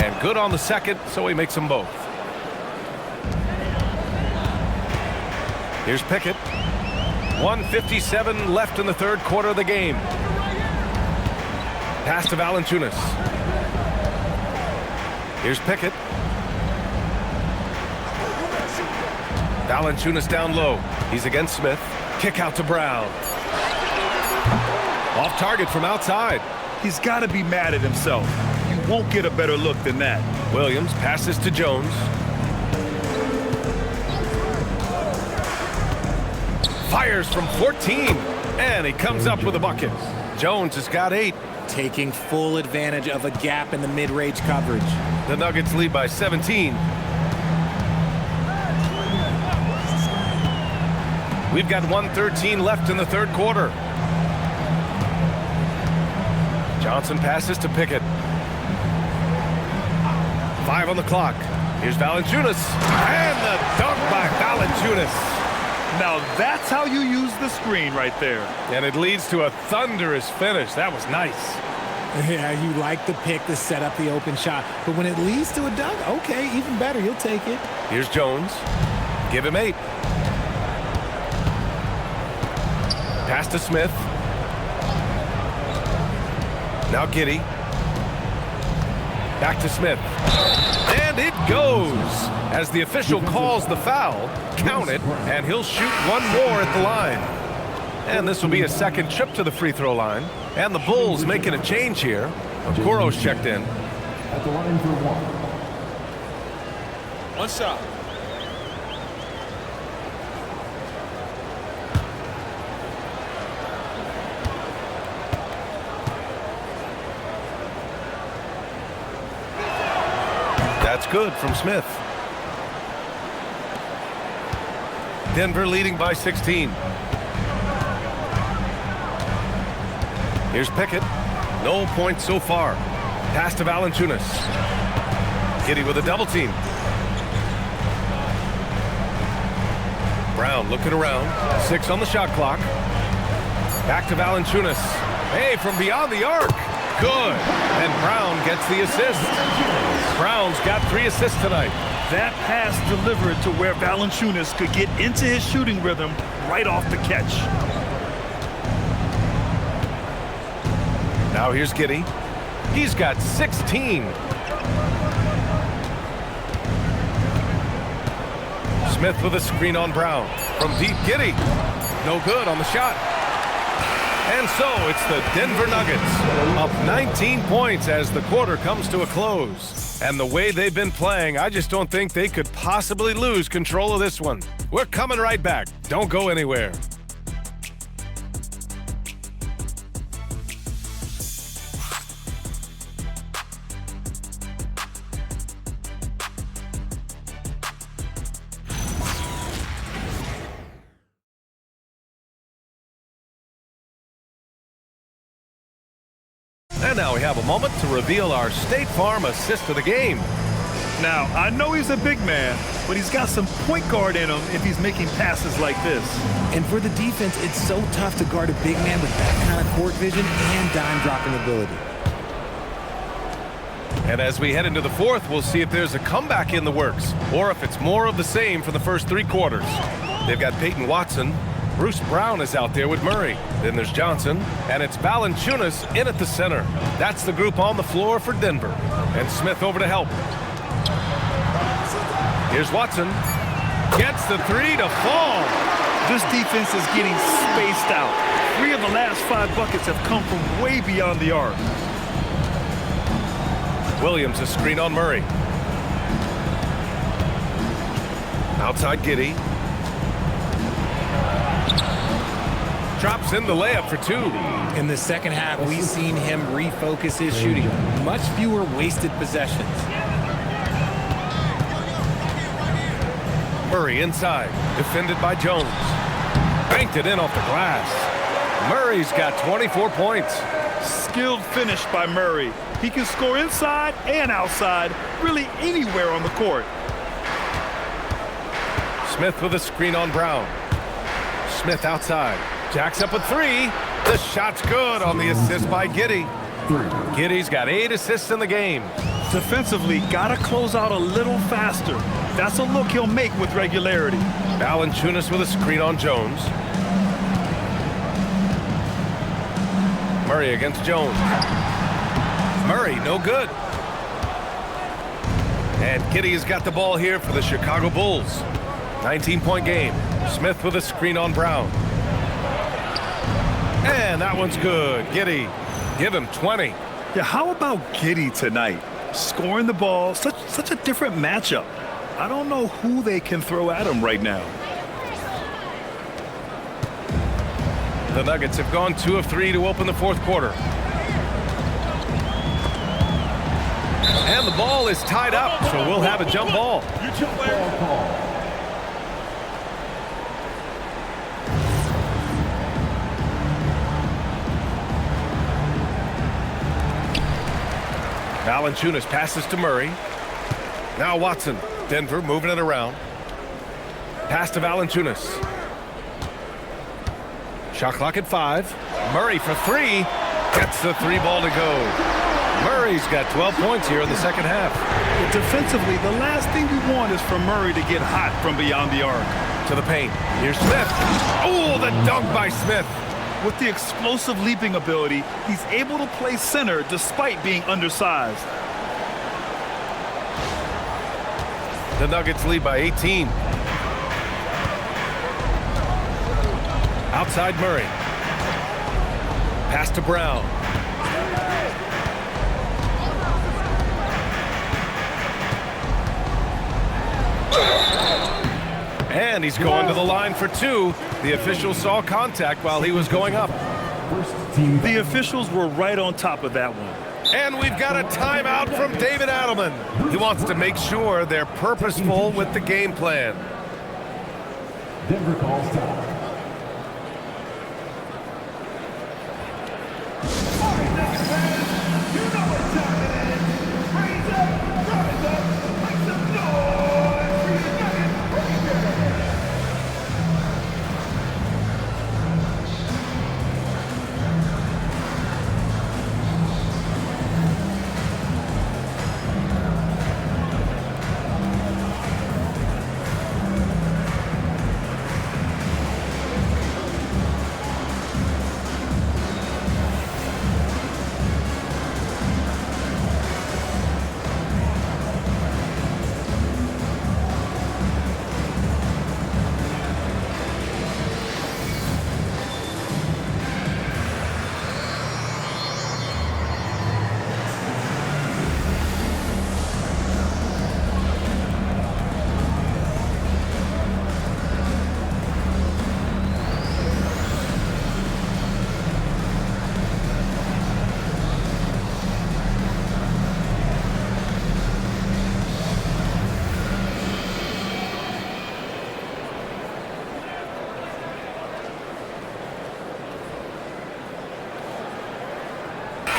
And good on the second, so he makes them both. Here's Pickett. 1:57 left in the third quarter of the game. Pass to Valanciunas. Here's Pickett. Valanciunas down low. He's against Smith. Kick out to Brown. Off target from outside. He's got to be mad at himself. You won't get a better look than that. Williams passes to Jones. Fires from 14, and he comes up with a bucket. Jones has got 8. Taking full advantage of a gap in the mid-range coverage. The Nuggets lead by 17. We've got 1:13 left in the third quarter. Johnson passes to Pickett. 5 on the clock. Here's Valanciunas, and the dunk by Valanciunas. Now that's how you use the screen right there. And it leads to a thunderous finish. That was nice. Yeah, you like the pick to set up the open shot. But when it leads to a dunk, okay, even better. You'll take it. Here's Jones. Give him 8. Pass to Smith. Now Giddey. Back to Smith. And it goes. As the official calls the foul, count it, and he'll shoot one more at the line. And this will be a second trip to the free throw line. And the Bulls making a change here. Okoro's checked in. At the line for 1. One shot. That's good from Smith. Denver leading by 16. Here's Pickett. No points so far. Pass to Valanciunas. Giddey with a double team. Brown looking around. 6 on the shot clock. Back to Valanciunas. Hey, from beyond the arc. Good. And Brown gets the assist. Brown's got 3 assists tonight. That pass delivered to where Valanciunas could get into his shooting rhythm right off the catch. Now here's Giddey. He's got 16. Smith with a screen on Brown. From deep, Giddey. No good on the shot. And so it's the Denver Nuggets up 19 points as the quarter comes to a close. And the way they've been playing, I just don't think they could possibly lose control of this one. We're coming right back. Don't go anywhere. And now we have a moment to reveal our State Farm assist of the game. Now, I know he's a big man, but he's got some point guard in him if he's making passes like this. And for the defense, it's so tough to guard a big man with that kind of court vision and dime-dropping ability. And as we head into the fourth, we'll see if there's a comeback in the works or if it's more of the same for the first 3 quarters. They've got Peyton Watson. Bruce Brown is out there with Murray. Then there's Johnson, and it's Valanciunas in at the center. That's the group on the floor for Denver. And Smith over to help. Here's Watson. Gets the 3 to fall. This defense is getting spaced out. 3 of the last 5 buckets have come from way beyond the arc. Williams a screen on Murray. Outside Giddey. Drops in the layup for 2. In the second half, we've seen him refocus his shooting. Much fewer wasted possessions. Murray inside, defended by Jones. Banked it in off the glass. Murray's got 24 points. Skilled finish by Murray. He can score inside and outside, really anywhere on the court. Smith with a screen on Brown. Smith outside. Jacks up with 3. The shot's good on the assist by Giddey. Giddey's got 8 assists in the game. Defensively, gotta close out a little faster. That's a look he'll make with regularity. Valanciunas with a screen on Jones. Murray against Jones. Murray, no good. And Giddey's got the ball here for the Chicago Bulls. 19-point game. Smith with a screen on Brown. And that one's good. Giddey, give him 20. Yeah, how about Giddey tonight? Scoring the ball, such a different matchup. I don't know who they can throw at him right now. The Nuggets have gone 2 of 3 to open the fourth quarter. And the ball is tied up, so we'll have a jump ball. Jump ball call. Valanciunas passes to Murray. Now Watson. Denver moving it around. Pass to Valanciunas. Shot clock at 5. Murray for 3. Gets the 3 ball to go. Murray's got 12 points here in the second half. Defensively, the last thing we want is for Murray to get hot from beyond the arc. To the paint. Here's Smith. Oh, the dunk by Smith. With the explosive leaping ability, he's able to play center despite being undersized. The Nuggets lead by 18. Outside Murray. Pass to Brown. And he's going to the line for 2. The official saw contact while he was going up. The officials were right on top of that one. And we've got a timeout from David Adelman. He wants to make sure they're purposeful with the game plan. Denver calls time.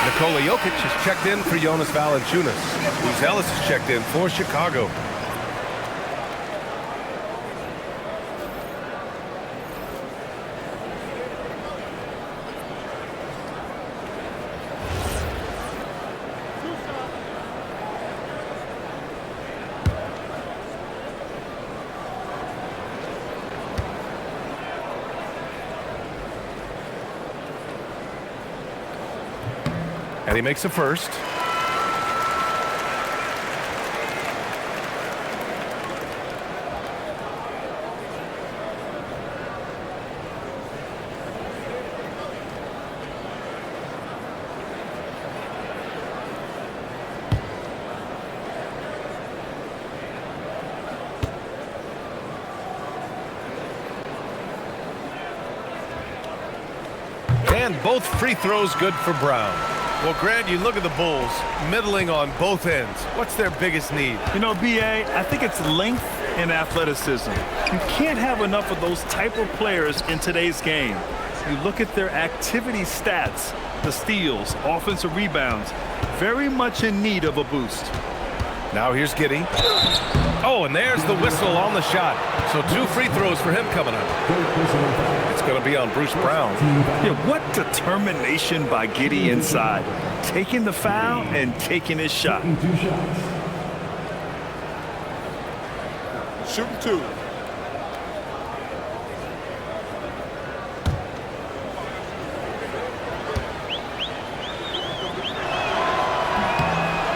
Nikola Jokic has checked in for Jonas Valanciunas. Vucevic has checked in for Chicago. And he makes a first. And both free throws good for Brown. Well, Grant, you look at the Bulls, middling on both ends. What's their biggest need? You know, B.A., I think it's length and athleticism. You can't have enough of those type of players in today's game. you look at their activity stats, the steals, offensive rebounds, very much in need of a boost. Now here's Giddey. Oh, and there's the whistle on the shot. So 2 free throws for him coming up. It's going to be on Bruce Brown. Yeah, what determination by Giddey inside. Taking the foul and taking his shot. Shooting 2.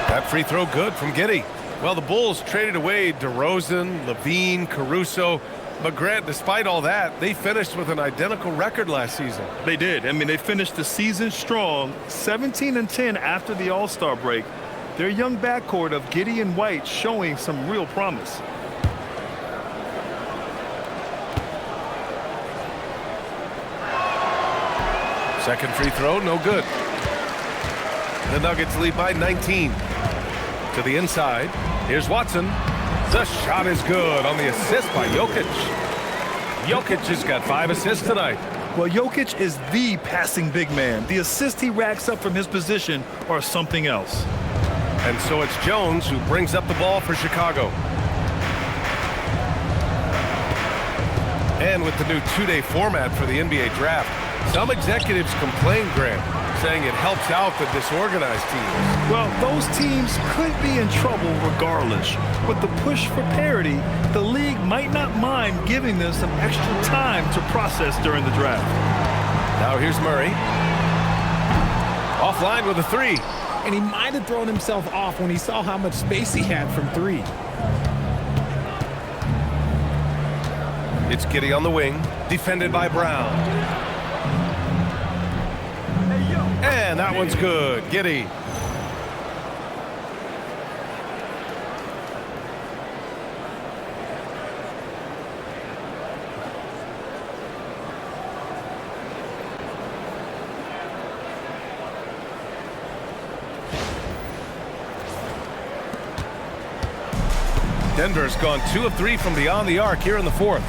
That free throw good from Giddey. Well, the Bulls traded away DeRozan, LaVine, Caruso. But Grant, despite all that, they finished with an identical record last season. They did. I mean, they finished the season strong, 17-10 after the All-Star break. Their young backcourt of Giddey and White showing some real promise. Second free throw, no good. The Nuggets lead by 19. To the inside. Here's Watson. The shot is good on the assist by Jokic. Jokic has got 5 assists tonight. Well, Jokic is the passing big man. The assists he racks up from his position are something else. And so it's Jones who brings up the ball for Chicago. And with the new 2-day format for the NBA draft, some executives complain, Grant, saying it helps out the disorganized teams. Well, those teams could be in trouble regardless. With the push for parity, the league might not mind giving them some extra time to process during the draft. Now here's Murray. Offline with a 3. And he might have thrown himself off when he saw how much space he had from 3. It's Giddey on the wing, defended by Brown. And that one's good. Giddey. Denver's gone 2 of 3 from beyond the arc here in the 4th.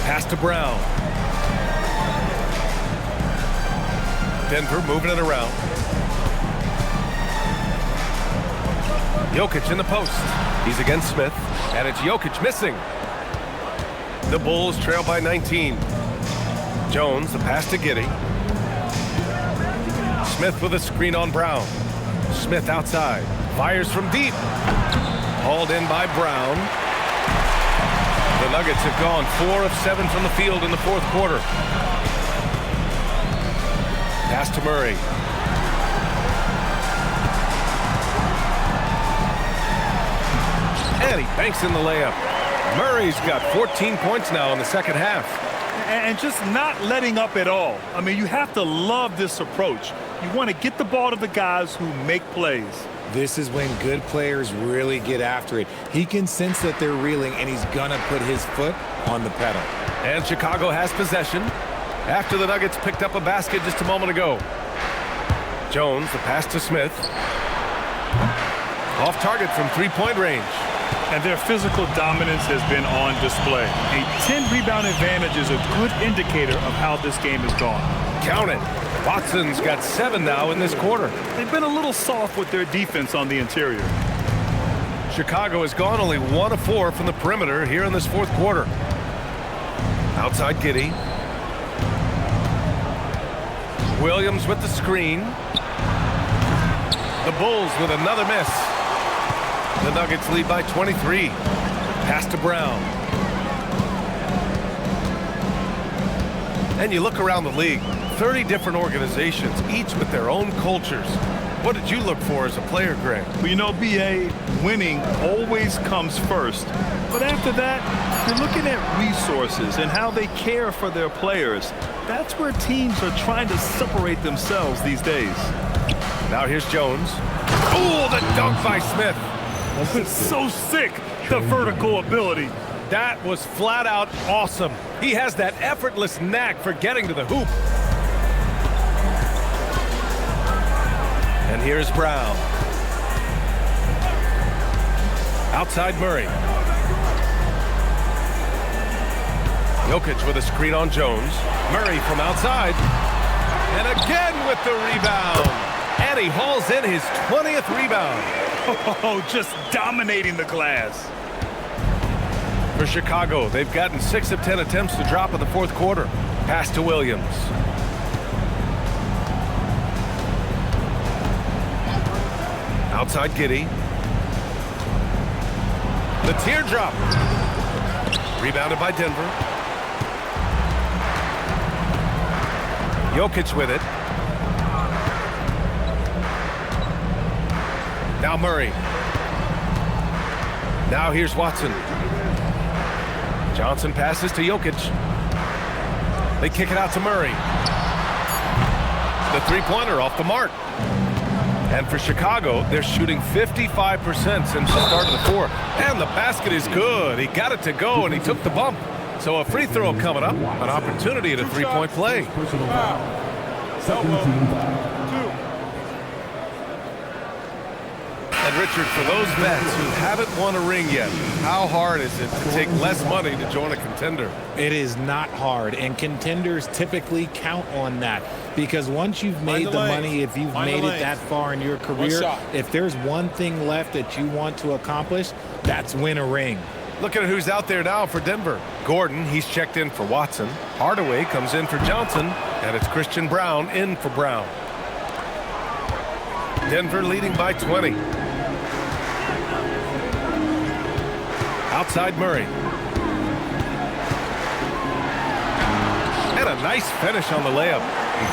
Pass to Brown. Denver moving it around. Jokic in the post. He's against Smith, and it's Jokic missing. The Bulls trail by 19. Jones, the pass to Giddey. Smith with a screen on Brown. Smith outside. Fires from deep. Hauled in by Brown. The Nuggets have gone 4 of 7 from the field in the 4th quarter. Pass to Murray. And he banks in the layup. Murray's got 14 points now in the second half. And just not letting up at all. I mean, you have to love this approach. You want to get the ball to the guys who make plays. This is when good players really get after it. He can sense that they're reeling, and he's going to put his foot on the pedal. And Chicago has possession after the Nuggets picked up a basket just a moment ago. Jones, the pass to Smith. Off target from 3-point range. And their physical dominance has been on display. A 10-rebound advantage is a good indicator of how this game has gone. Count it. Watson's got 7 now in this quarter. They've been a little soft with their defense on the interior. Chicago has gone only 1 of 4 from the perimeter here in this 4th quarter. Outside Giddey. Williams with the screen. The Bulls with another miss. The Nuggets lead by 23. Pass to Brown. And you look around the league, 30 different organizations, each with their own cultures. What did you look for as a player, Greg? Well, you know, B.A., winning always comes first. But after that, you're looking at resources and how they care for their players. That's where teams are trying to separate themselves these days. Now here's Jones. Oh, the dunk by Smith. It's so sick, the vertical ability. That was flat out awesome. He has that effortless knack for getting to the hoop. And here's Brown. Outside Murray. Jokic with a screen on Jones. Murray from outside. And again with the rebound. And he hauls in his 20th rebound. Oh, just dominating the glass. For Chicago, they've gotten 6 of 10 attempts to drop in the fourth quarter. Pass to Williams. Outside Giddey. The teardrop. Rebounded by Denver. Jokic with it. Now Murray. Now here's Watson. Johnson passes to Jokic. They kick it out to Murray. The three-pointer off the mark. And for Chicago, they're shooting 55% since the start of the fourth. And the basket is good. He got it to go, and he took the bump. So a free throw coming up. An opportunity at a three-point play. And Richard, for those vets who haven't won a ring yet, how hard is it to take less money to join a contender? It is not hard, and contenders typically count on that because once you've made the money, if you've made it that far in your career, if there's one thing left that you want to accomplish, that's win a ring. Look at who's out there now for Denver. Gordon, he's checked in for Watson. Hardaway comes in for Johnson, and it's Christian Brown in for Brown. Denver leading by 20. Outside Murray. And a nice finish on the layup.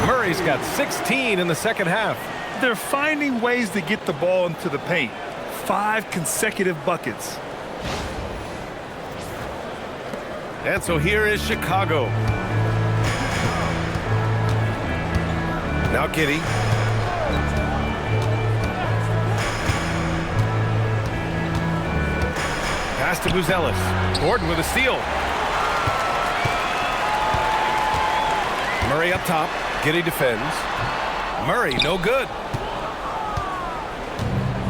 Murray's got 16 in the second half. They're finding ways to get the ball into the paint. 5 consecutive buckets. And so here is Chicago. Now Giddey. Pass to Vucevic. Gordon with a steal. Murray up top. Giddey defends. Murray, no good.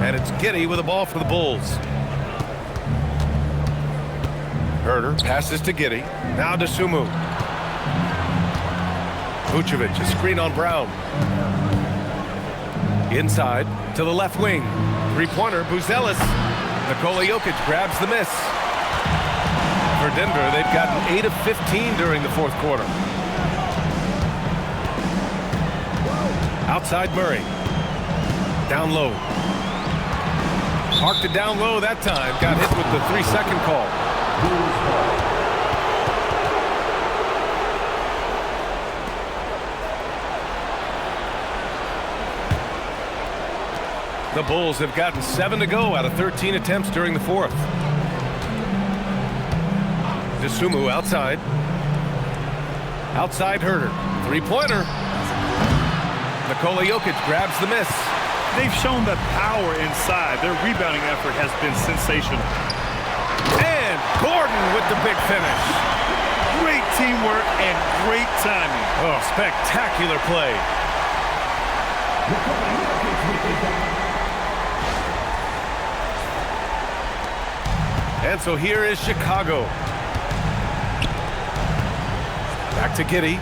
And it's Giddey with the ball for the Bulls. Herter passes to Giddey. Now to Sumu. Vucevic, a screen on Brown. Inside to the left wing. Three-pointer, Vucevic. Nikola Jokic grabs the miss. For Denver, they've gotten 8 of 15 during the fourth quarter. Outside Murray. Down low. Parked it down low that time. Got hit with the 3-second call. The Bulls have gotten 7 to go out of 13 attempts during the fourth. DeSumo outside. Outside Herter. Three-pointer. Nikola Jokic grabs the miss. They've shown the power inside. Their rebounding effort has been sensational. And Gordon with the big finish. Great teamwork and great timing. Oh, spectacular play. And so here is Chicago. Back to Giddey.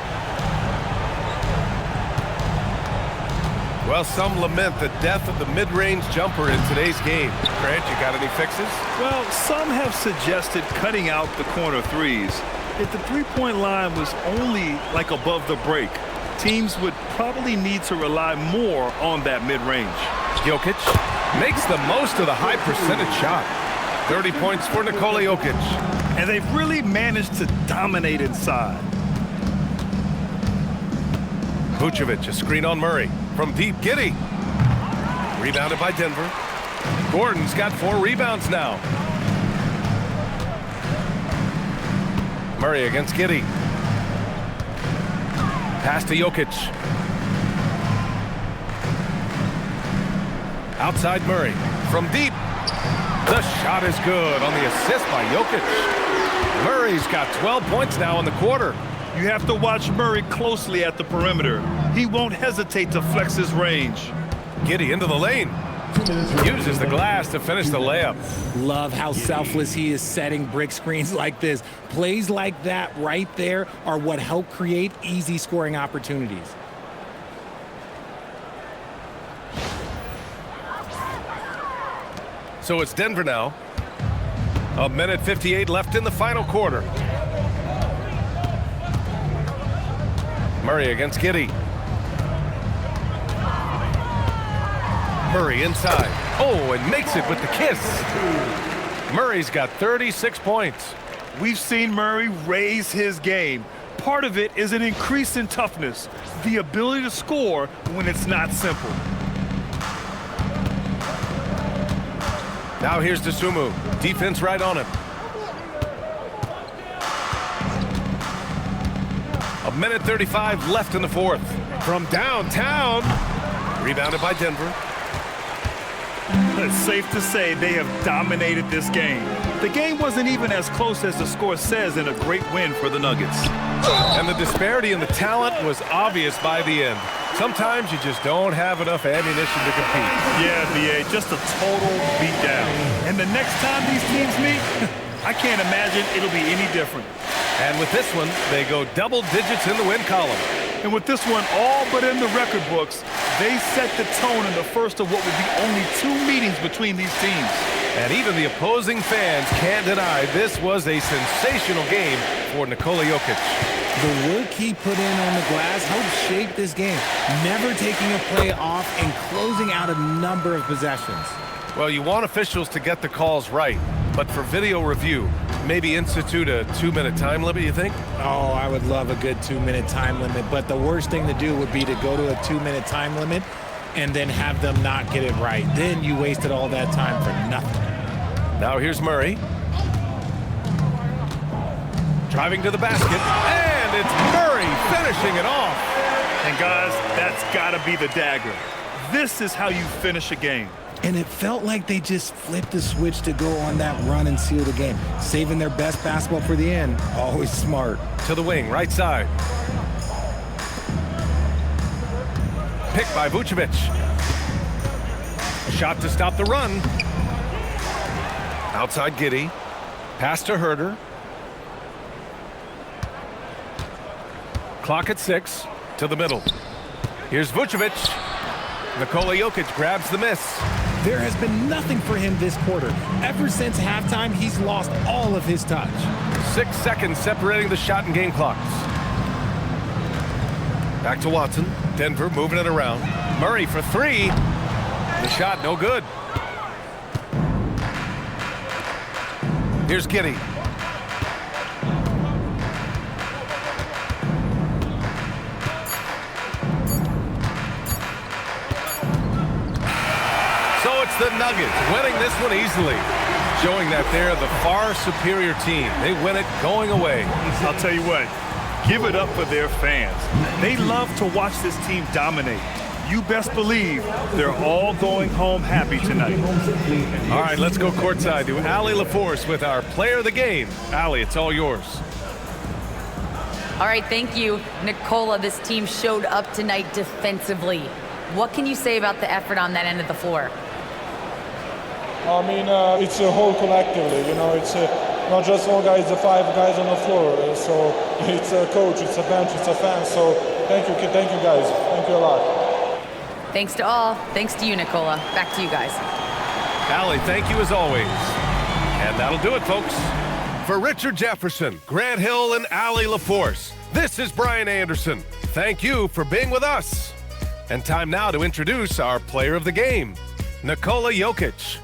Well, some lament the death of the mid-range jumper in today's game. Grant, you got any fixes? Well, some have suggested cutting out the corner threes. If the three-point line was only like above the break, teams would probably need to rely more on that mid-range. Jokic makes the most of the high percentage shot. 30 points for Nikola Jokic. And they've really managed to dominate inside. Vucevic, a screen on Murray. From deep, Giddey. Rebounded by Denver. Gordon's got 4 rebounds now. Murray against Giddey. Pass to Jokic. Outside Murray. From deep. The shot is good on the assist by Jokic. Murray's got 12 points now in the quarter. You have to watch Murray closely at the perimeter. He won't hesitate to flex his range. Giddey into the lane. Uses the glass to finish the layup. Love how selfless he is setting brick screens like this. Plays like that right there are what help create easy scoring opportunities. So it's Denver now. 1:58 left in the final quarter. Murray against Giddey. Murray inside. Oh, and makes it with the kiss. Murray's got 36 points. We've seen Murray raise his game. Part of it is an increase in toughness, the ability to score when it's not simple. Now here's Dosunmu. Defense right on him. 1:35 left in the fourth. From downtown. Rebounded by Denver. It's safe to say they have dominated this game. The game wasn't even as close as the score says in a great win for the Nuggets. And the disparity in the talent was obvious by the end. Sometimes you just don't have enough ammunition to compete. Yeah, BA, just a total beatdown. And the next time these teams meet, I can't imagine it'll be any different. And with this one, they go double digits in the win column. And with this one all but in the record books, they set the tone in the first of what would be only 2 meetings between these teams. And even the opposing fans can't deny this was a sensational game for Nikola Jokic. The work he put in on the glass helped shape this game, never taking a play off and closing out a number of possessions. Well, you want officials to get the calls right, but for video review, maybe institute a 2-minute time limit, you think? Oh, I would love a good 2-minute time limit, but the worst thing to do would be to go to a 2-minute time limit and then have them not get it right. Then you wasted all that time for nothing. Now here's Murray. Driving to the basket, and it's Murray finishing it off. And guys, that's gotta be the dagger. This is how you finish a game. And it felt like they just flipped the switch to go on that run and seal the game. Saving their best basketball for the end, always smart. To the wing, right side. Picked by Vucevic. Shot to stop the run. Outside Giddey. Pass to Herder. Clock at 6. To the middle. Here's Vucevic. Nikola Jokic grabs the miss. There has been nothing for him this quarter. Ever since halftime, he's lost all of his touch. 6 seconds separating the shot and game clocks. Back to Watson. Denver moving it around. Murray for 3. The shot no good. Here's Giddey. So it's the Nuggets winning this one easily, showing that they're the far superior team. They win it going away. I'll tell you what, give it up for their fans. They love to watch this team dominate. You best believe they're all going home happy tonight. All right, let's go courtside to Allie LaForce with our player of the game. Allie, it's all yours. All right, thank you, Nikola. This team showed up tonight defensively. What can you say about the effort on that end of the floor? I mean, it's a whole collectively, you know, it's not just all guys, the 5 guys on the floor. So it's a coach, it's a bench, it's a fan. So thank you guys. Thank you a lot. Thanks to all. Thanks to you, Nikola. Back to you guys. Allie, thank you as always. And that'll do it, folks. For Richard Jefferson, Grant Hill, and Allie LaForce, this is Brian Anderson. Thank you for being with us. And time now to introduce our player of the game, Nikola Jokic.